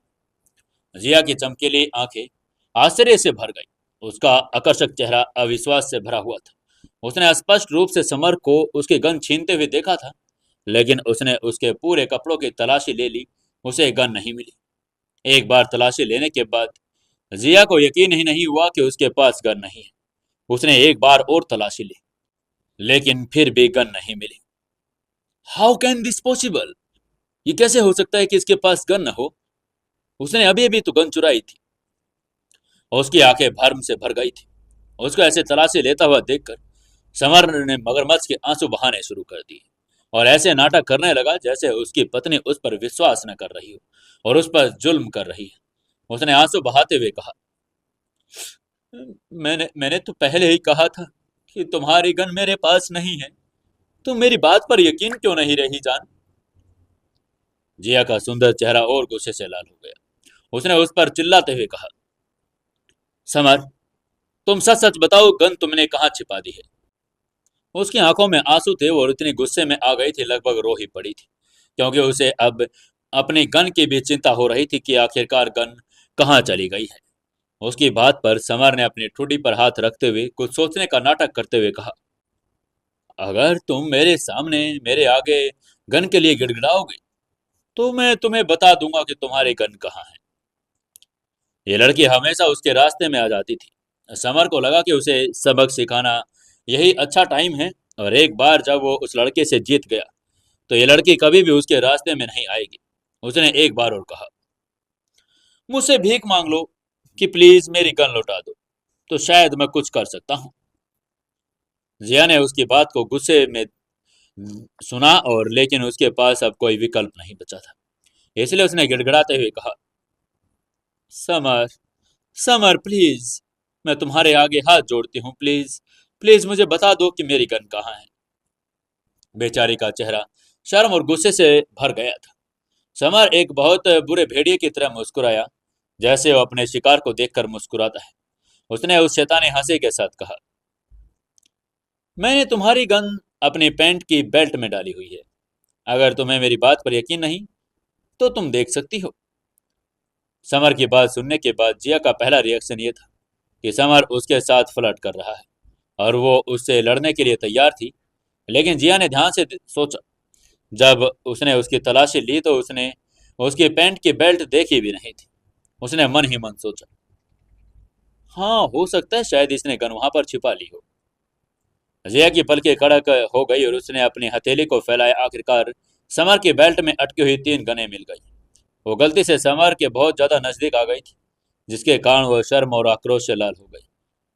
जिया की चमकीली आंखें आश्चर्य से भर गई। उसका आकर्षक चेहरा अविश्वास से भरा हुआ था। उसने स्पष्ट रूप से समर को उसकी गन छीनते हुए देखा था, लेकिन उसने उसके पूरे कपड़ों की तलाशी ले ली, उसे गन नहीं मिली। एक बार तलाशी लेने के बाद जिया को यकीन ही नहीं हुआ कि उसके पास गन नहीं है। उसने एक बार और तलाशी ली, लेकिन फिर भी गन नहीं मिली। How can this possible? ये कैसे हो सकता है कि इसके पास गन न हो? उसने अभी अभी तो गन चुराई थी। और उसकी आंखें भर्म से भर गई थी। उसको ऐसे तलाशी लेता हुआ देखकर समर ने मगरमच्छ के आंसू बहाने शुरू कर दिए और ऐसे नाटक करने लगा जैसे उसकी पत्नी उस पर विश्वास न कर रही हो और उस पर जुल्म कर रही है। उसने आंसू बहाते हुए कहा, मैंने मैंने तो पहले ही कहा था कि तुम्हारी गन मेरे पास नहीं है। तुम मेरी बात पर यकीन क्यों नहीं रही जान? जिया का सुंदर चेहरा और गुस्से से लाल हो गया। उसने उस पर चिल्लाते हुए कहा, समर, तुम सच सच बताओ, गन तुमने कहाँ छिपा दी है? उसकी आंखों में आंसू थे और इतनी गुस्से में आ गई थी लगभग रो ही पड़ी थी, क्योंकि उसे अब अपनी गन की भी चिंता हो रही थी कि आखिरकार गन कहाँ चली गई है। उसकी बात पर समर ने अपनी ठुड्डी पर हाथ रखते हुए कुछ सोचने का नाटक करते हुए कहा, अगर तुम मेरे सामने मेरे आगे गन के लिए गिड़गिड़ाओगे तो मैं तुम्हें बता दूंगा कि तुम्हारी गन कहाँ है। ये लड़की हमेशा उसके रास्ते में आ जाती थी। समर को लगा कि उसे सबक सिखाना यही अच्छा टाइम है, और एक बार जब वो उस लड़के से जीत गया तो ये लड़की कभी भी उसके रास्ते में नहीं आएगी। उसने एक बार और कहा, मुझसे भीख मांग लो कि प्लीज मेरी गन लौटा दो, तो शायद मैं कुछ कर सकता हूँ। जिया ने उसकी बात को गुस्से में सुना, और लेकिन उसके पास अब कोई विकल्प नहीं बचा था, इसलिए उसने गिड़गिड़ाते हुए कहा, समर, समर प्लीज, मैं तुम्हारे आगे हाथ जोड़ती हूँ, प्लीज, प्लीज मुझे बता दो कि मेरी गन कहाँ है। बेचारी का चेहरा शर्म और गुस्से से भर गया था। समर एक बहुत बुरे भेड़िए की तरह मुस्कुराया, जैसे वो अपने शिकार को देखकर मुस्कुराता है। उसने उस शैतानी हंसी के साथ कहा, मैंने तुम्हारी गन अपनी पैंट की बेल्ट में डाली हुई है। अगर तुम्हें मेरी बात पर यकीन नहीं तो तुम देख सकती हो। समर की बात सुनने के बाद जिया का पहला रिएक्शन ये था कि समर उसके साथ फ्लर्ट कर रहा है और वो उससे लड़ने के लिए तैयार थी। लेकिन जिया ने ध्यान से सोचा। जब उसने उसकी तलाशी ली तो उसने उसकी पैंट की बेल्ट देखी भी नहीं थी। उसने मन ही मन सोचा, हाँ हो सकता है शायद इसने गन वहां पर छिपा ली हो। जिया की पलकें कड़क हो गई और उसने अपनी हथेली को फैलाया। आखिरकार समर की बेल्ट में अटकी हुई 3 गनें मिल गई। वो गलती से समर के बहुत ज्यादा नजदीक आ गई थी, जिसके कारण वह शर्म और आक्रोश से लाल हो गई।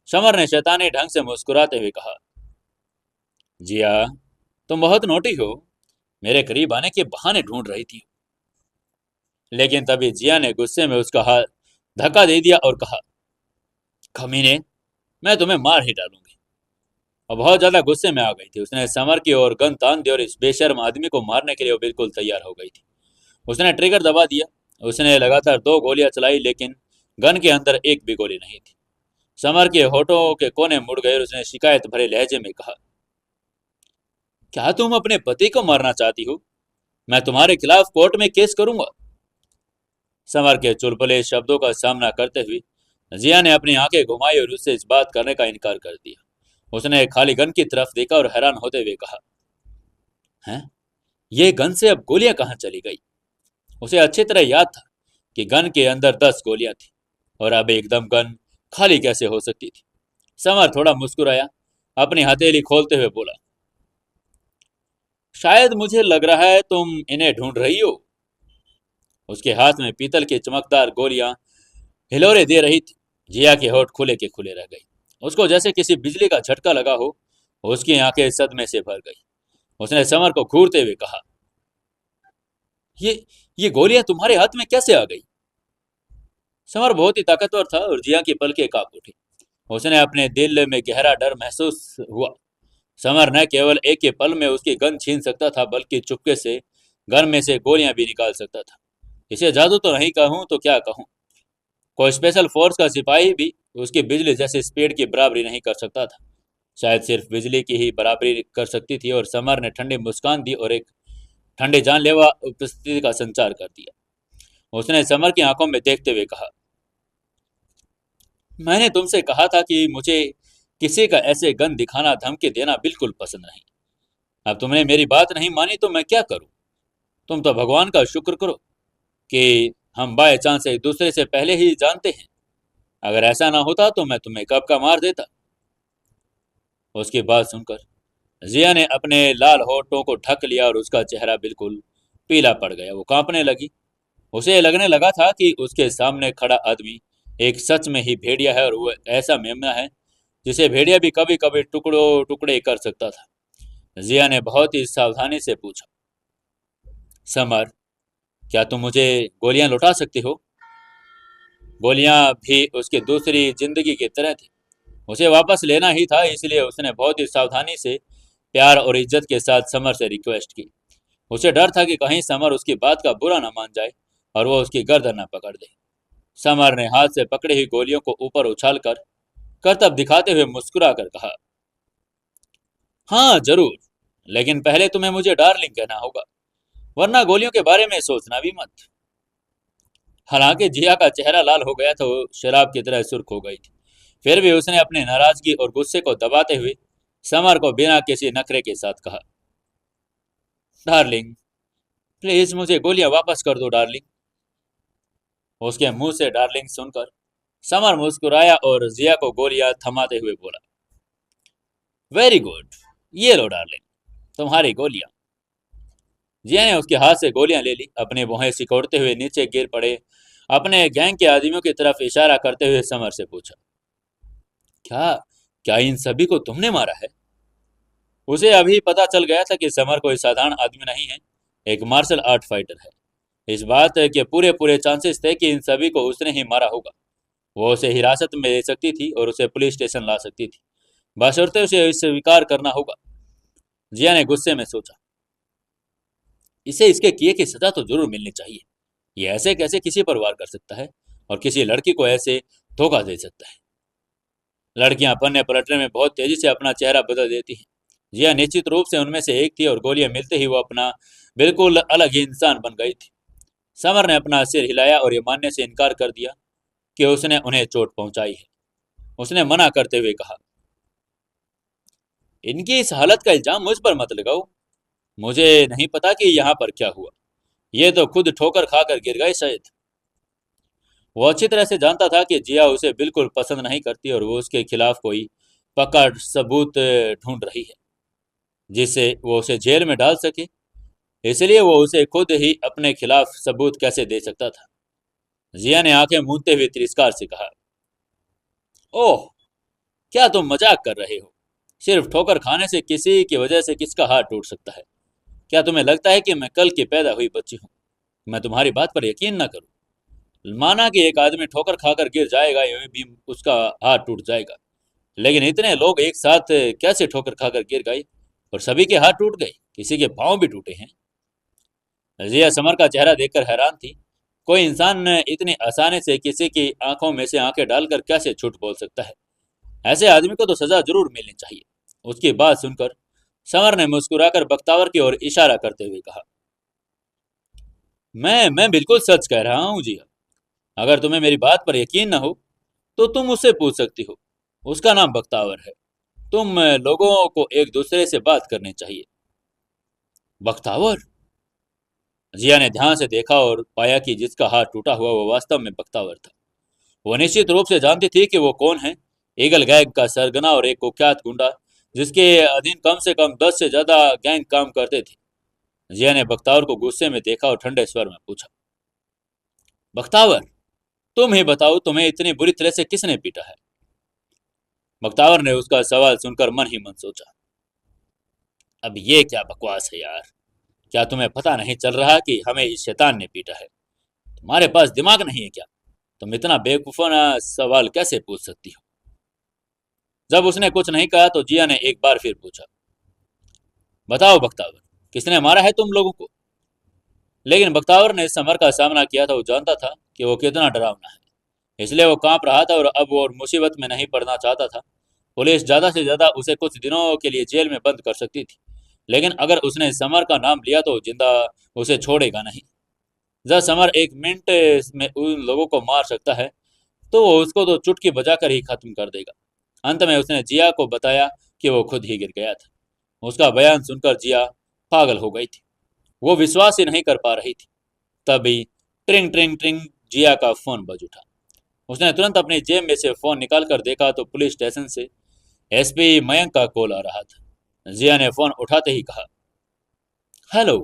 समर ने शैतानी ढंग से मुस्कुराते हुए कहा, जिया, तुम बहुत नोटी हो, मेरे करीब आने के बहाने ढूंढ रही थी। लेकिन तभी जिया ने गुस्से में उसका हाथ धक्का दे दिया और कहा, कमीने, मैं तुम्हें मार ही डालूंगी। और बहुत ज्यादा गुस्से में आ गई थी। उसने समर की ओर गन तान दी और इस बेशर्म आदमी को मारने के लिए वो बिल्कुल तैयार हो गई थी। उसने ट्रिगर दबा दिया। उसने लगातार 2 गोलियां चलाई, लेकिन गन के अंदर एक भी गोली नहीं थी। समर के होठों के कोने मुड़ गए और उसने शिकायत भरे लहजे में कहा, क्या तुम अपने पति को मारना चाहती हो? मैं तुम्हारे खिलाफ कोर्ट में केस करूंगा। समर के चुलबुले शब्दों का सामना करते हुए जिया ने अपनी आंखें घुमाई और उससे इस बात करने का इनकार कर दिया। उसने खाली गन की तरफ देखा और हैरान होते हुए कहा, हैं, ये गन से अब गोलियां कहाँ चली गई? उसे अच्छी तरह याद था कि गन के अंदर 10 गोलियां थी और अब एकदम गन खाली कैसे हो सकती थी। समर थोड़ा मुस्कुराया, अपनी हथेली खोलते हुए बोला, शायद मुझे लग रहा है तुम इन्हें ढूंढ रही हो। उसके हाथ में पीतल की चमकदार गोलियां हिलोरे दे रही थी। जिया के होठ खुले के खुले रह गई। उसको जैसे किसी बिजली का झटका लगा हो। उसकी आंखें सदमे से भर गई। उसने समर को घूरते हुए कहा, ये ये गोलियां तुम्हारे हाथ में कैसे आ गई? समर बहुत ही ताकतवर था और जिया की पलकें कांप उठी। उसने अपने दिल में गहरा डर महसूस हुआ। समर न केवल एक के पल में उसकी गन छीन सकता था, बल्कि चुपके से गन में से गोलियां भी निकाल सकता था। इसे जादू तो नहीं कहूं तो क्या कहूं। कोई स्पेशल फोर्स का सिपाही भी उसकी बिजली जैसी स्पीड की बराबरी नहीं कर सकता था। शायद सिर्फ बिजली की ही बराबरी कर सकती थी। और समर ने ठंडी मुस्कान दी और एक ठंडे जानलेवा उपस्थिति का संचार कर दिया। उसने समर की आंखों में देखते हुए कहा, मैंने तुमसे कहा था कि मुझे किसी का ऐसे गन दिखाना, धमकी देना बिल्कुल पसंद नहीं। अब तुमने मेरी बात नहीं मानी तो मैं क्या करूं? तुम तो भगवान का शुक्र करो कि हम बाय चांस एक दूसरे से पहले ही जानते हैं। अगर ऐसा ना होता तो मैं तुम्हें कब का मार देता। उसकी बात सुनकर जिया ने अपने लाल होठों को ढक लिया और उसका चेहरा बिल्कुल पीला पड़ गया। वो कांपने लगी। उसे लगने लगा था कि उसके सामने खड़ा आदमी एक सच में ही भेड़िया है, और वो ऐसा मेमना है जिसे भेड़िया भी कभी कभी टुकड़ों टुकड़े कर सकता था। जिया ने बहुत ही सावधानी से पूछा, समर, क्या तुम मुझे गोलियां लौटा सकते हो? गोलियां भी उसकी दूसरी जिंदगी की तरह थी। उसे वापस लेना ही था, इसलिए उसने बहुत ही सावधानी से, प्यार और इज्जत के साथ समर से रिक्वेस्ट की। उसे डर था कि कहीं समर उसकी बात का बुरा ना मान जाए और वो उसकी गर्दन न पकड़ दे। समर ने हाथ से पकड़ी हुई गोलियों को ऊपर उछाल कर करतब दिखाते हुए मुस्कुरा कर कहा, हाँ जरूर, लेकिन पहले तुम्हें मुझे डार्लिंग कहना होगा, वरना गोलियों के बारे में सोचना भी मत। हालांकि जिया का चेहरा लाल हो गया था, वो शराब की तरह सुर्ख हो गई थी। फिर भी उसने अपनी नाराजगी और गुस्से को दबाते हुए समर को बिना किसी नखरे के साथ कहा, डार्लिंग, प्लीज मुझे गोलियां वापस कर दो डार्लिंग। उसके मुंह से डार्लिंग सुनकर समर मुस्कुराया और जिया को गोलियां थमाते हुए बोला, वेरी गुड, ये लो डार्लिंग, तुम्हारी गोलियां। जिया ने उसके हाथ से गोलियां ले ली। अपने भौहें सिकोड़ते हुए नीचे गिर पड़े अपने गैंग के आदमियों की तरफ इशारा करते हुए समर से पूछा, क्या क्या इन सभी को तुमने मारा है? उसे अभी पता चल गया था कि समर कोई साधारण आदमी नहीं है, एक मार्शल आर्ट फाइटर है। इस बात के पूरे पूरे चांसेस थे कि इन सभी को उसने ही मारा होगा। वो उसे हिरासत में ले सकती थी और उसे पुलिस स्टेशन ला सकती थी, बशर्ते उसे इसे स्वीकार करना होगा। जिया ने गुस्से में सोचा, इसे इसके किए की सजा तो जरूर मिलनी चाहिए। ये ऐसे कैसे किसी पर वार कर सकता है और किसी लड़की को ऐसे धोखा दे सकता है? लड़कियां पन्ने पलटने में बहुत तेजी से अपना चेहरा बदल देती हैं। जिया निश्चित रूप से उनमें से एक थी और गोलियां मिलते ही वो अपना बिल्कुल अलग ही इंसान बन गई थी। समर ने अपना सिर हिलाया और ये मानने से इनकार कर दिया कि उसने उन्हें चोट पहुंचाई है। उसने मना करते हुए कहा, इनकी इस हालत का इल्जाम मुझ पर मत लगाओ। मुझे नहीं पता कि यहाँ पर क्या हुआ। ये तो खुद ठोकर खाकर गिर गए शायद। वो अच्छी तरह से जानता था कि जिया उसे बिल्कुल पसंद नहीं करती और वो उसके खिलाफ कोई पक्का सबूत ढूंढ रही है जिससे वो उसे जेल में डाल सके। इसलिए वो उसे खुद ही अपने खिलाफ सबूत कैसे दे सकता था? जिया ने आंखें मूंदते हुए तिरस्कार से कहा, ओह, क्या तुम मजाक कर रहे हो? सिर्फ ठोकर खाने से किसी की वजह से किसका हाथ टूट सकता है? क्या तुम्हें लगता है कि मैं कल की पैदा हुई बच्ची हूँ? मैं तुम्हारी बात पर यकीन न करूं। माना कि एक आदमी ठोकर खाकर गिर जाएगा, यूं भी उसका हाथ टूट जाएगा, लेकिन इतने लोग एक साथ कैसे ठोकर खाकर गिर गए और सभी के हाथ टूट गए? किसी के पांव भी टूटे हैं। जिया समर का चेहरा देखकर हैरान थी। कोई इंसान इतनी आसानी से किसी की आंखों में से आंखें डालकर कैसे झूठ बोल सकता है? ऐसे आदमी को तो सजा जरूर मिलनी चाहिए। उसकी बात सुनकर समर ने मुस्कुराकर बख्तावर की ओर इशारा करते हुए कहा, मैं बिल्कुल सच कह रहा हूँ जिया। अगर तुम्हें मेरी बात पर यकीन न हो तो तुम उससे पूछ सकती हो। उसका नाम बख्तावर है। तुम लोगों को एक दूसरे से बात करनी चाहिए। बख्तावर? जिया ने ध्यान से देखा और पाया कि जिसका हाथ टूटा हुआ वो वास्तव में बख्तावर था। वो निश्चित रूप से जानती थी कि वो कौन है। ईगल गैंग का सरगना और एक कुख्यात गुंडा जिसके अधीन कम से कम 10 से ज्यादा गैंग काम करते थे। जिया ने बख्तावर को गुस्से में देखा और ठंडे स्वर में पूछा, बख्तावर, तुम ही बताओ, तुम्हें इतनी बुरी तरह से किसने पीटा है? बख्तावर ने उसका सवाल सुनकर मन ही मन सोचा, अब ये क्या बकवास है यार। क्या तुम्हें पता नहीं चल रहा कि हमें इस शैतान ने पीटा है? तुम्हारे पास दिमाग नहीं है क्या? तुम इतना बेवकूफाना सवाल कैसे पूछ सकती हो? जब उसने कुछ नहीं कहा तो जिया ने एक बार फिर पूछा, बताओ बख्तावर, किसने मारा है तुम लोगों को? लेकिन बख्तावर ने समर का सामना किया था। वो जानता था कि वो कितना डरावना है, इसलिए वो कांप रहा था और अब वो मुसीबत में नहीं पड़ना चाहता था। पुलिस ज्यादा से ज्यादा उसे कुछ दिनों के लिए जेल में बंद कर सकती थी, लेकिन अगर उसने समर का नाम लिया तो जिंदा उसे छोड़ेगा नहीं। जब समर एक मिनट में उन लोगों को मार सकता है तो वो उसको तो चुटकी बजाकर ही खत्म कर देगा। अंत में उसने जिया को बताया कि वो खुद ही गिर गया था। उसका बयान सुनकर जिया पागल हो गई थी। वो विश्वास ही नहीं कर पा रही थी। तभी ट्रिंग ट्रिंग ट्रिंग जिया का फोन बज उठा। उसने तुरंत अपनी जेब में से फोन निकालकर देखा तो पुलिस स्टेशन से एसपी मयंक का कॉल आ रहा था। जिया ने फोन उठाते ही कहा, हेलो।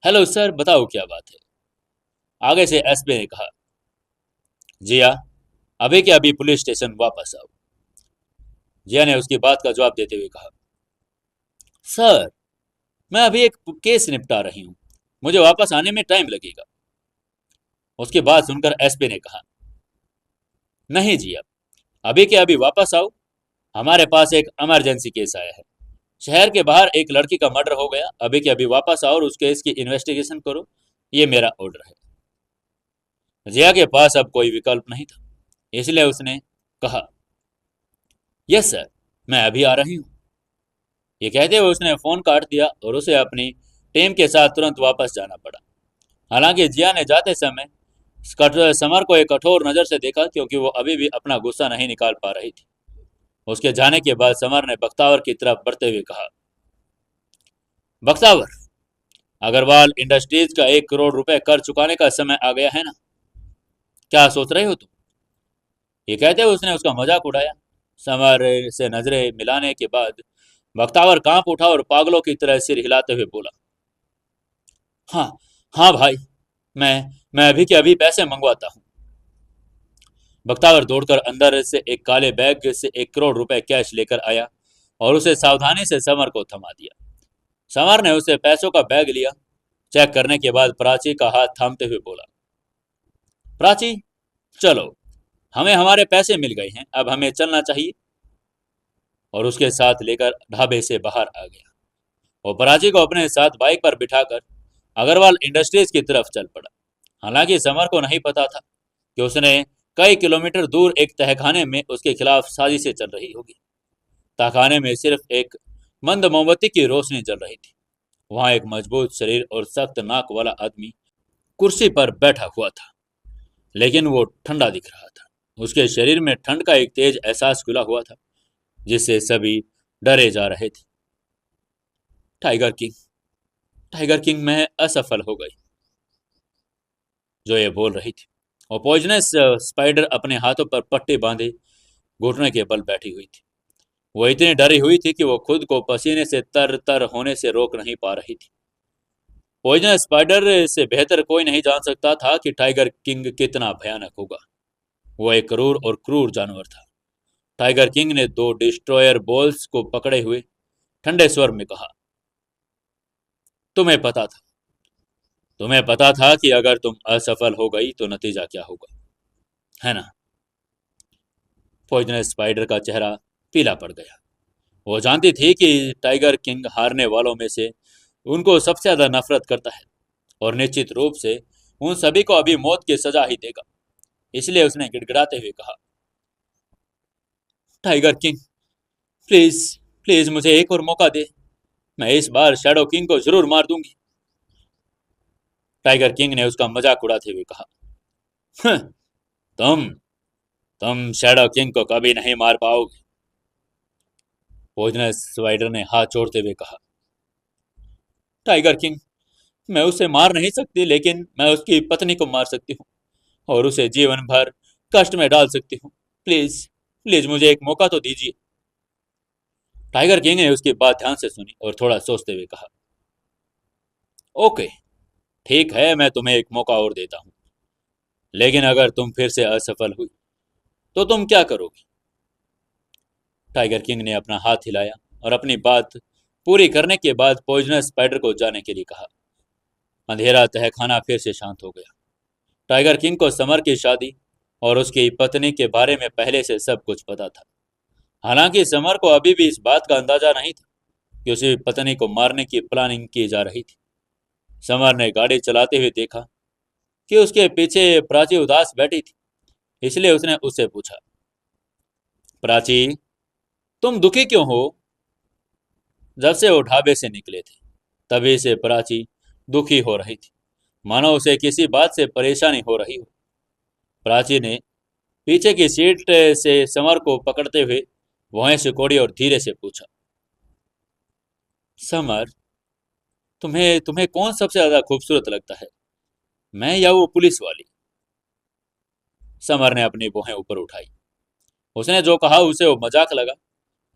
हेलो सर, बताओ क्या बात है? आगे से एसपी ने कहा, जिया, अभी के अभी पुलिस स्टेशन वापस आओ। जिया ने उसकी बात का जवाब देते हुए कहा, सर, मैं अभी एक केस निपटा रही हूँ, मुझे वापस आने में टाइम लगेगा। उसकी बात सुनकर एसपी ने कहा, नहीं जिया, अभी के अभी वापस आओ। हमारे पास एक इमरजेंसी केस आया है। शहर के बाहर एक लड़की का मर्डर हो गया। अभी के अभी वापस आओ और उस केस की इन्वेस्टिगेशन करो। ये मेरा ऑर्डर है। जिया के पास अब कोई विकल्प नहीं था, इसलिए उसने कहा, यस सर, मैं अभी आ रही हूँ। ये कहते हुए उसने फोन काट दिया और उसे अपनी टीम के साथ तुरंत वापस जाना पड़ा। हालांकि जिया ने जाते समय समर को एक कठोर नजर से देखा, क्योंकि वो अभी भी अपना गुस्सा नहीं निकाल पा रही थी। उसके जाने के बाद समर ने बख्तावर की तरफ बढ़ते हुए कहा, बख्तावर, अग्रवाल इंडस्ट्रीज का 1 करोड़ रुपए कर चुकाने का समय आ गया है ना? क्या सोच रहे हो तुम? ये कहते हुए उसने उसका मजाक उड़ाया। समर से नजरें मिलाने के बाद बख्तावर कांप उठा और पागलों की तरह सिर हिलाते हुए बोला, हाँ हाँ भाई, मैं मैं अभी के अभी पैसे मंगवाता हूँ। बख्तावर दौड़कर अंदर से एक काले बैग से 1 करोड़ रुपए कैश लेकर आया और उसे सावधानी से समर को थमा दिया। समर ने उसे पैसों का बैग लिया। चेक करने के बाद प्राची का हाथ थामते हुए बोला, प्राची चलो, हमें हमारे पैसे मिल गए हैं, अब हमें चलना चाहिए। और उसके साथ लेकर ढाबे से बाहर आ गया। वो प्राची को अपने साथ बाइक पर बिठाकर अग्रवाल इंडस्ट्रीज की तरफ चल पड़ा। हालांकि समर को नहीं पता था कि उसने कई किलोमीटर दूर एक तहखाने में उसके खिलाफ साजिशें चल रही होगी। तहखाने में सिर्फ एक मंद मोमबत्ती की रोशनी जल रही थी। वहां एक मजबूत शरीर और सख्त नाक वाला आदमी कुर्सी पर बैठा हुआ था, लेकिन वो ठंडा दिख रहा था। उसके शरीर में ठंड का एक तेज एहसास खुला हुआ था, जिससे सभी डरे जा रहे थे। टाइगर किंग, टाइगर किंग मैं असफल हो गई, जो ये बोल रही थी। और पॉइजनस स्पाइडर अपने हाथों पर पट्टी बांधे घुटने के बल बैठी हुई थी। वो इतनी डरी हुई थी कि वो खुद को पसीने से तर तर होने से रोक नहीं पा रही थी। पॉइजनस स्पाइडर से बेहतर कोई नहीं जान सकता था कि टाइगर किंग कितना भयानक होगा। वो एक क्रूर और क्रूर जानवर था। टाइगर किंग ने 2 डिस्ट्रॉयर बॉल्स को पकड़े हुए ठंडे स्वर में कहा, तुम्हें पता था, तुम्हें पता था कि अगर तुम असफल हो गई तो नतीजा क्या होगा, है ना? पॉइजनस स्पाइडर का चेहरा पीला पड़ गया। वो जानती थी कि टाइगर किंग हारने वालों में से उनको सबसे ज्यादा नफरत करता है और निश्चित रूप से उन सभी को अभी मौत की सजा ही देगा। इसलिए उसने गिड़गिड़ाते हुए कहा, टाइगर किंग प्लीज, प्लीज मुझे एक और मौका दे, मैं इस बार शैडो किंग को जरूर मार दूंगी। टाइगर किंग ने उसका मजाक उड़ाते हुए कहा, "हं, तुम तुम शैडो किंग को कभी नहीं मार पाओगे। पॉइजनस स्पाइडर ने हाथ जोड़ते हुए कहा, टाइगर किंग मैं उसे मार नहीं सकती, लेकिन मैं उसकी पत्नी को मार सकती हूँ और उसे जीवन भर कष्ट में डाल सकती हूँ। प्लीज, प्लीज मुझे एक मौका तो दीजिए। टाइगर किंग ने उसकी बात ध्यान से सुनी और थोड़ा सोचते हुए कहा, ओके, ठीक है, मैं तुम्हें एक मौका और देता हूँ, लेकिन अगर तुम फिर से असफल हुई तो तुम क्या करोगी? टाइगर किंग ने अपना हाथ हिलाया और अपनी बात पूरी करने के बाद पॉइजनस स्पाइडर को जाने के लिए कहा। अंधेरा तहखाना फिर से शांत हो गया। टाइगर किंग को समर की शादी और उसकी पत्नी के बारे में पहले से सब कुछ पता था। हालांकि समर को अभी भी इस बात का अंदाजा नहीं था कि उसकी पत्नी को मारने की प्लानिंग की जा रही थी। समर ने गाड़ी चलाते हुए देखा कि उसके पीछे प्राची उदास बैठी थी, इसलिए उसने उससे पूछा, प्राची तुम दुखी क्यों हो? जब से वो ढाबे से निकले थे तभी से प्राची दुखी हो रही थी, मानो उसे किसी बात से परेशानी हो रही हो। प्राची ने पीछे की सीट से समर को पकड़ते हुए वहीं सिकोड़ी और धीरे से पूछा, समर तुम्हें तुम्हें कौन सबसे ज्यादा खूबसूरत लगता है, मैं या वो पुलिस वाली? समर ने अपनी भौहें ऊपर उठाई। उसने जो कहा उसे वो मजाक लगा।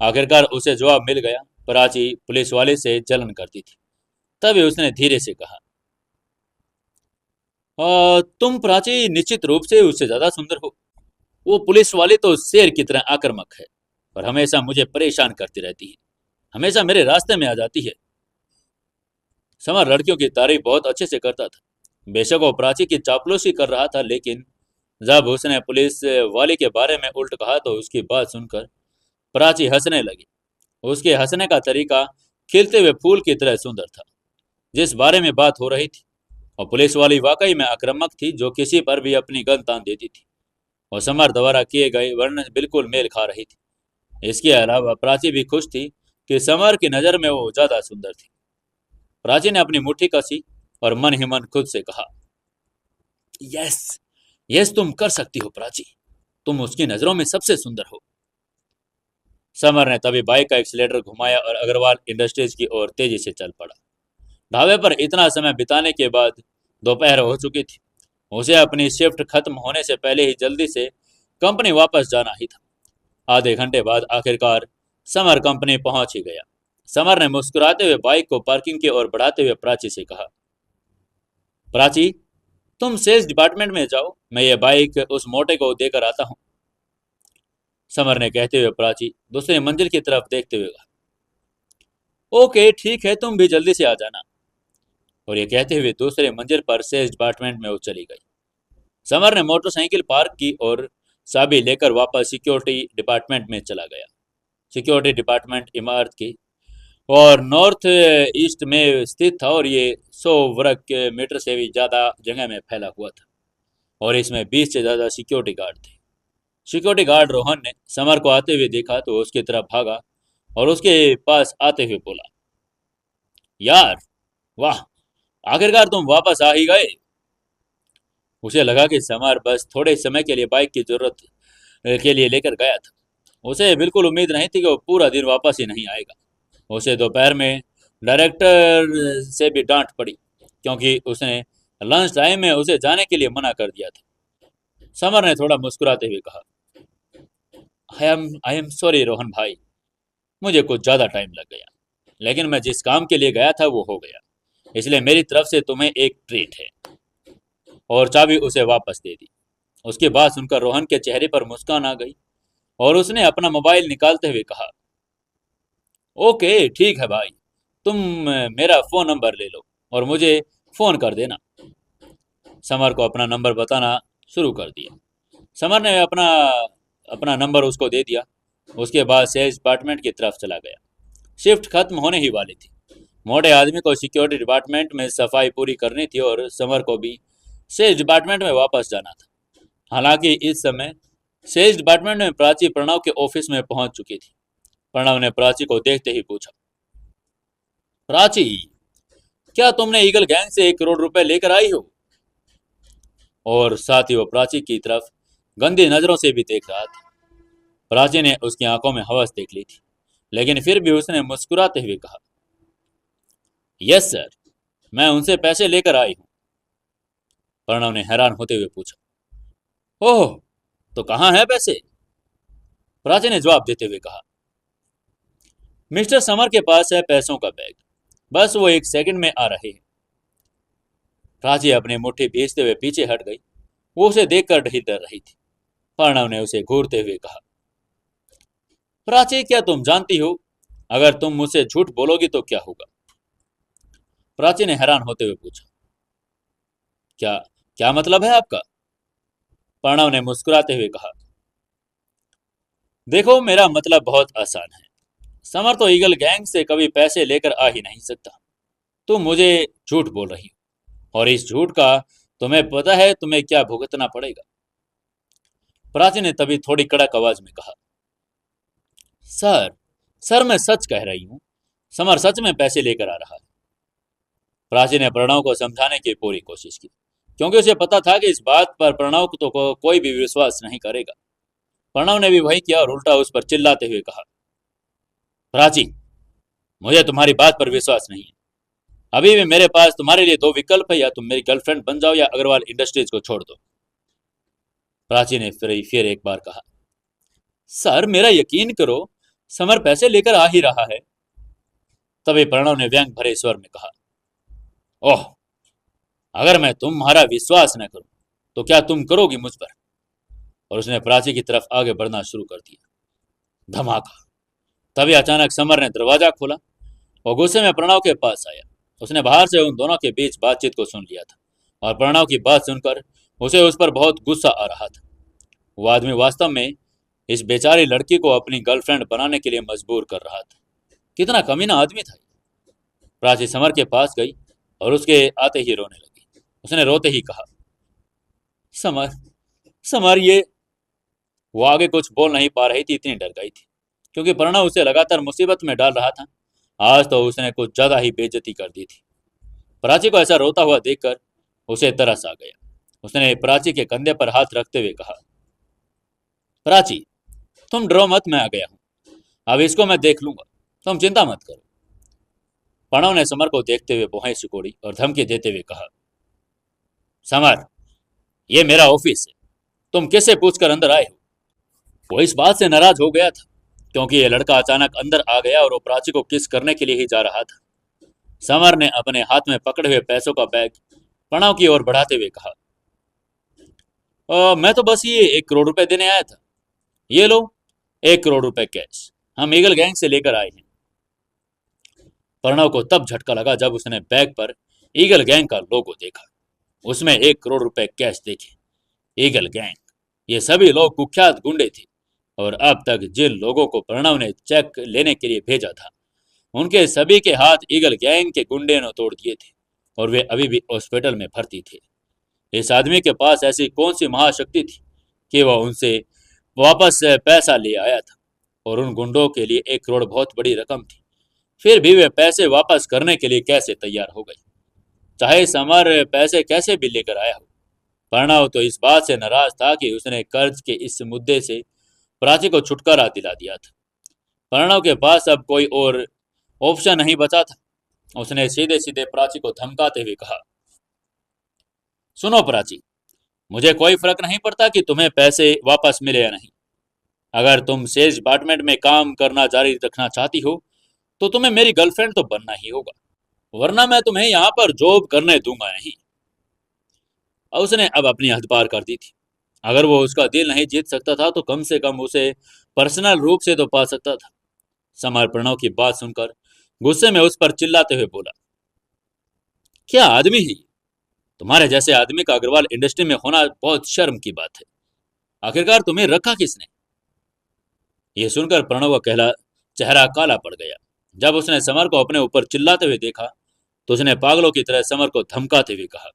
आखिरकार उसे जवाब मिल गया। प्राची पुलिस वाले से जलन करती थी। तभी उसने धीरे से कहा, तुम प्राची निश्चित रूप से उससे ज्यादा सुंदर हो। वो पुलिस वाली तो शेर की तरह आक्रामक है और हमेशा मुझे परेशान करती रहती है, हमेशा मेरे रास्ते में आ जाती है। समर लड़कियों की तारीफ बहुत अच्छे से करता था। बेशक वो प्राची की चापलूसी कर रहा था, लेकिन जब उसने पुलिस वाली के बारे में उल्ट कहा तो उसकी बात सुनकर प्राची हंसने लगी। उसके हंसने का तरीका खिलते हुए फूल की तरह सुंदर था। जिस बारे में बात हो रही थी और पुलिस वाली वाकई में आक्रामक थी, जो किसी पर भी अपनी गन तान देती थी और समर द्वारा किए गए वर्णन बिल्कुल मेल खा रही थी। इसके अलावा प्राची भी खुश थी कि समर की नज़र में वो ज्यादा सुंदर थी। प्राची ने अपनी मुट्ठी कसी और मन ही मन खुद से कहा, यस, यस तुम कर सकती हो प्राची, तुम उसकी नजरों में सबसे सुंदर हो। समर ने तभी बाइक का एक्सीलेटर घुमाया और अग्रवाल इंडस्ट्रीज की ओर तेजी से चल पड़ा। ढाबे पर इतना समय बिताने के बाद दोपहर हो चुकी थी। उसे अपनी शिफ्ट खत्म होने से पहले ही जल्दी से कंपनी वापस जाना ही था। आधे घंटे बाद आखिरकार समर कंपनी पहुंच ही गया। समर ने मुस्कुराते हुए बाइक को पार्किंग की ओर बढ़ाते हुए प्राची से कहा, प्राची तुम सेल्स डिपार्टमेंट में जाओ, मैं ये बाइक उस मोटे को देकर आता हूँ। समर ने कहते हुए प्राची दूसरी मंजिल की तरफ देखते हुए कहा, ओके ठीक है, तुम भी जल्दी से आ जाना। और ये कहते हुए दूसरे मंजिल पर सेल्स डिपार्टमेंट में वो चली गई। समर ने मोटरसाइकिल पार्क की और चाबी लेकर वापस सिक्योरिटी डिपार्टमेंट में चला गया। सिक्योरिटी डिपार्टमेंट इमारत की और नॉर्थ ईस्ट में स्थित था और ये 100 वर्ग मीटर से भी ज़्यादा जगह में फैला हुआ था और इसमें 20 से ज़्यादा सिक्योरिटी गार्ड थे। सिक्योरिटी गार्ड रोहन ने समर को आते हुए देखा तो उसकी तरफ भागा और उसके पास आते हुए बोला, यार वाह, आखिरकार तुम वापस आ ही गए। उसे लगा कि समर बस थोड़े समय के लिए बाइक की जरूरत के लिए लेकर गया था। उसे बिल्कुल उम्मीद नहीं थी कि वो पूरा दिन वापस ही नहीं आएगा। उसे दोपहर में डायरेक्टर से भी डांट पड़ी क्योंकि उसने लंच टाइम में उसे जाने के लिए मना कर दिया था। समर ने थोड़ा मुस्कुराते हुए कहा, आई एम सॉरी रोहन भाई, मुझे कुछ ज़्यादा टाइम लग गया, लेकिन मैं जिस काम के लिए गया था वो हो गया, इसलिए मेरी तरफ से तुम्हें एक ट्रीट है। और चाबी उसे वापस दे दी। उसके बाद सुनकर रोहन के चेहरे पर मुस्कान आ गई और उसने अपना मोबाइल निकालते हुए कहा, ओके ठीक है भाई, तुम मेरा फ़ोन नंबर ले लो और मुझे फ़ोन कर देना। समर को अपना नंबर बताना शुरू कर दिया। समर ने अपना अपना नंबर उसको दे दिया। उसके बाद सेल्स डिपार्टमेंट की तरफ चला गया। शिफ्ट खत्म होने ही वाली थी। मोटे आदमी को सिक्योरिटी डिपार्टमेंट में सफाई पूरी करनी थी और समर को भी सेल्स डिपार्टमेंट में वापस जाना था। हालांकि इस समय सेल्स डिपार्टमेंट में प्राची प्रणव के ऑफिस में पहुंच चुकी थी। प्रणव ने प्राची को देखते ही पूछा, प्राची, क्या तुमने ईगल गैंग से 1 करोड़ रुपए लेकर आई हो? और साथ ही वो प्राची की तरफ गंदी नजरों से भी देख रहा था। प्राची ने उसकी आंखों में हवस देख ली थी, लेकिन फिर भी उसने मुस्कुराते हुए कहा, यस सर, मैं उनसे पैसे लेकर आई हूं। प्रणव ने हैरान होते हुए पूछा, ओह, तो कहाँ है पैसे? प्राची ने जवाब देते हुए कहा, मिस्टर समर के पास है पैसों का बैग, बस वो 1 सेकंड में आ रहे हैं। प्राची अपनी मुट्ठी भींचते हुए पीछे हट गई। वो उसे देखकर डर रही थी। प्रणव ने उसे घूरते हुए कहा, प्राची, क्या तुम जानती हो अगर तुम मुझसे झूठ बोलोगी तो क्या होगा? प्राची ने हैरान होते हुए पूछा, क्या क्या मतलब है आपका? प्रणव ने मुस्कुराते हुए कहा, देखो, मेरा मतलब बहुत आसान है। समर तो ईगल गैंग से कभी पैसे लेकर आ ही नहीं सकता। तुम मुझे झूठ बोल रही हो और इस झूठ का तुम्हें पता है तुम्हें क्या भुगतना पड़ेगा। प्राची ने तभी थोड़ी कड़क आवाज में कहा, सर सर मैं सच कह रही हूं, समर सच में पैसे लेकर आ रहा है। प्राची ने प्रणव को समझाने की पूरी कोशिश की क्योंकि उसे पता था कि इस बात पर प्रणव को कोई भी विश्वास नहीं करेगा। प्रणव ने भी वही किया और उल्टा उस पर चिल्लाते हुए कहा, प्राची, मुझे तुम्हारी बात पर विश्वास नहीं है। अभी भी मेरे पास तुम्हारे लिए 2 विकल्प है, या तुम मेरी गर्लफ्रेंड बन जाओ या अग्रवाल इंडस्ट्रीज को छोड़ दो। प्राची ने फिर एक बार कहा, सर मेरा यकीन करो, समर पैसे लेकर आ ही रहा है। तभी प्रणव ने व्यंग भरे स्वर में कहा, ओह, अगर मैं तुम्हारा विश्वास न करूं तो क्या तुम करोगी मुझ पर? और उसने प्राची की तरफ आगे बढ़ना शुरू कर दिया। धमाका। तभी अचानक समर ने दरवाजा खोला और गुस्से में प्रणव के पास आया। उसने बाहर से उन दोनों के बीच बातचीत को सुन लिया था और प्रणव की बात सुनकर उसे उस पर बहुत गुस्सा आ रहा था। वो आदमी वास्तव में इस बेचारी लड़की को अपनी गर्लफ्रेंड बनाने के लिए मजबूर कर रहा था। कितना कमीना आदमी था। प्राची समर के पास गई और उसके आते ही रोने लगी। उसने रोते ही कहा, समर, समर ये। वो आगे कुछ बोल नहीं पा रही थी, इतनी डर गई थी क्योंकि प्रणव उसे लगातार मुसीबत में डाल रहा था। आज तो उसने कुछ ज्यादा ही बेइज्जती कर दी थी। प्राची को ऐसा रोता हुआ देखकर उसे तरस आ गया। उसने प्राची के कंधे पर हाथ रखते हुए कहा, प्राची, तुम डरो मत, मैं आ गया हूं। अब इसको मैं देख लूंगा, तुम चिंता मत करो। प्रणव ने समर को देखते हुए भौहें सिकोड़ी और धमकी देते हुए कहा, समर, ये मेरा ऑफिस है, तुम किससे पूछकर अंदर आए हो? वो इस बात से नाराज हो गया था क्योंकि ये लड़का अचानक अंदर आ गया और वो प्राची को किस करने के लिए ही जा रहा था। समर ने अपने हाथ में पकड़े हुए पैसों का बैग प्रणव की ओर बढ़ाते हुए कहा, मैं तो बस ये 1 करोड़ रुपए देने आया था। ये लो, 1 करोड़ रुपए कैश, हम ईगल गैंग से लेकर आए हैं। प्रणव को तब झटका लगा जब उसने बैग पर ईगल गैंग का लोगो देखा। उसमें 1 करोड़ रुपए कैश देखे। ईगल गैंग, ये सभी लोग कुख्यात गुंडे थे, और अब तक जिन लोगों को प्रणव ने चेक लेने के लिए भेजा था, उनके सभी के हाथ ईगल गैंग के गुंडे ने तोड़ दिए थे, और वे अभी भी हॉस्पिटल में भर्ती थे। इस आदमी के पास ऐसी कौन सी महाशक्ति थी कि वह उनसे वापस पैसा ले आया था, और उन गुंडों के लिए 1 करोड़ बहुत बड़ी रकम थी। फिर भी वे पैसे वापस करने के लिए कैसे तैयार हो गए, चाहे समर पैसे कैसे भी लेकर आया हो। प्रणव तो इस बात से नाराज था कि उसने कर्ज के इस मुद्दे से प्राची को छुटकारा दिला दिया था। प्रणव के पास अब कोई और ऑप्शन नहीं बचा था। उसने सीधे सीधे प्राची को धमकाते हुए कहा, सुनो प्राची, मुझे कोई फर्क नहीं पड़ता कि तुम्हें पैसे वापस मिले या नहीं। अगर तुम सेल्स डिपार्टमेंट में काम करना जारी रखना चाहती हो तो तुम्हें मेरी गर्लफ्रेंड तो बनना ही होगा, वरना मैं तुम्हें यहाँ पर जॉब करने दूंगा नहीं। और उसने अब अपनी हद पार कर दी थी। अगर वो उसका दिल नहीं जीत सकता था तो कम से कम उसे पर्सनल रूप से तो पा सकता था। समर प्रणव की बात सुनकर गुस्से में उस पर चिल्लाते हुए बोला, क्या आदमी है ये? तुम्हारे जैसे आदमी का अग्रवाल इंडस्ट्री में होना बहुत शर्म की बात है। आखिरकार तुम्हें रखा किसने? यह सुनकर प्रणव का कहला चेहरा काला पड़ गया। जब उसने समर को अपने ऊपर चिल्लाते हुए देखा तो उसने पागलों की तरह समर को धमकाते हुए कहा,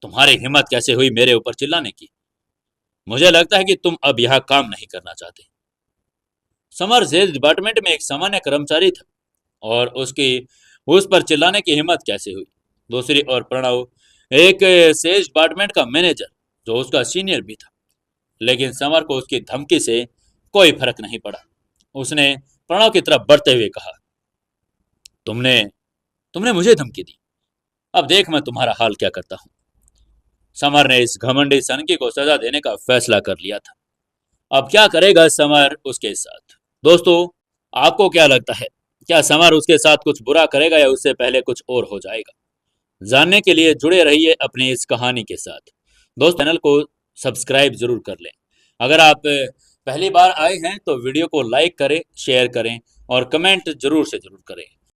तुम्हारी हिम्मत कैसे हुई मेरे ऊपर चिल्लाने की? मुझे लगता है कि तुम अब यहाँ काम नहीं करना चाहते। समर सेल्स डिपार्टमेंट में एक सामान्य कर्मचारी था, और उसकी उस पर चिल्लाने की हिम्मत कैसे हुई? दूसरी ओर प्रणव एक सेल्स डिपार्टमेंट का मैनेजर, जो उसका सीनियर भी था। लेकिन समर को उसकी धमकी से कोई फर्क नहीं पड़ा। उसने प्रणव की तरफ बढ़ते हुए कहा, तुमने तुमने मुझे धमकी दी, अब देख मैं तुम्हारा हाल क्या करता हूँ। समर ने इस घमंडी सनकी को सजा देने का फैसला कर लिया था। अब क्या करेगा समर उसके साथ? दोस्तों, आपको क्या लगता है, क्या समर उसके साथ कुछ बुरा करेगा या उससे पहले कुछ और हो जाएगा? जानने के लिए जुड़े रहिए अपनी इस कहानी के साथ। दोस्त, चैनल को सब्सक्राइब जरूर कर लें। अगर आप पहली बार आए हैं तो वीडियो को लाइक करें, शेयर करें और कमेंट जरूर से जरूर करें।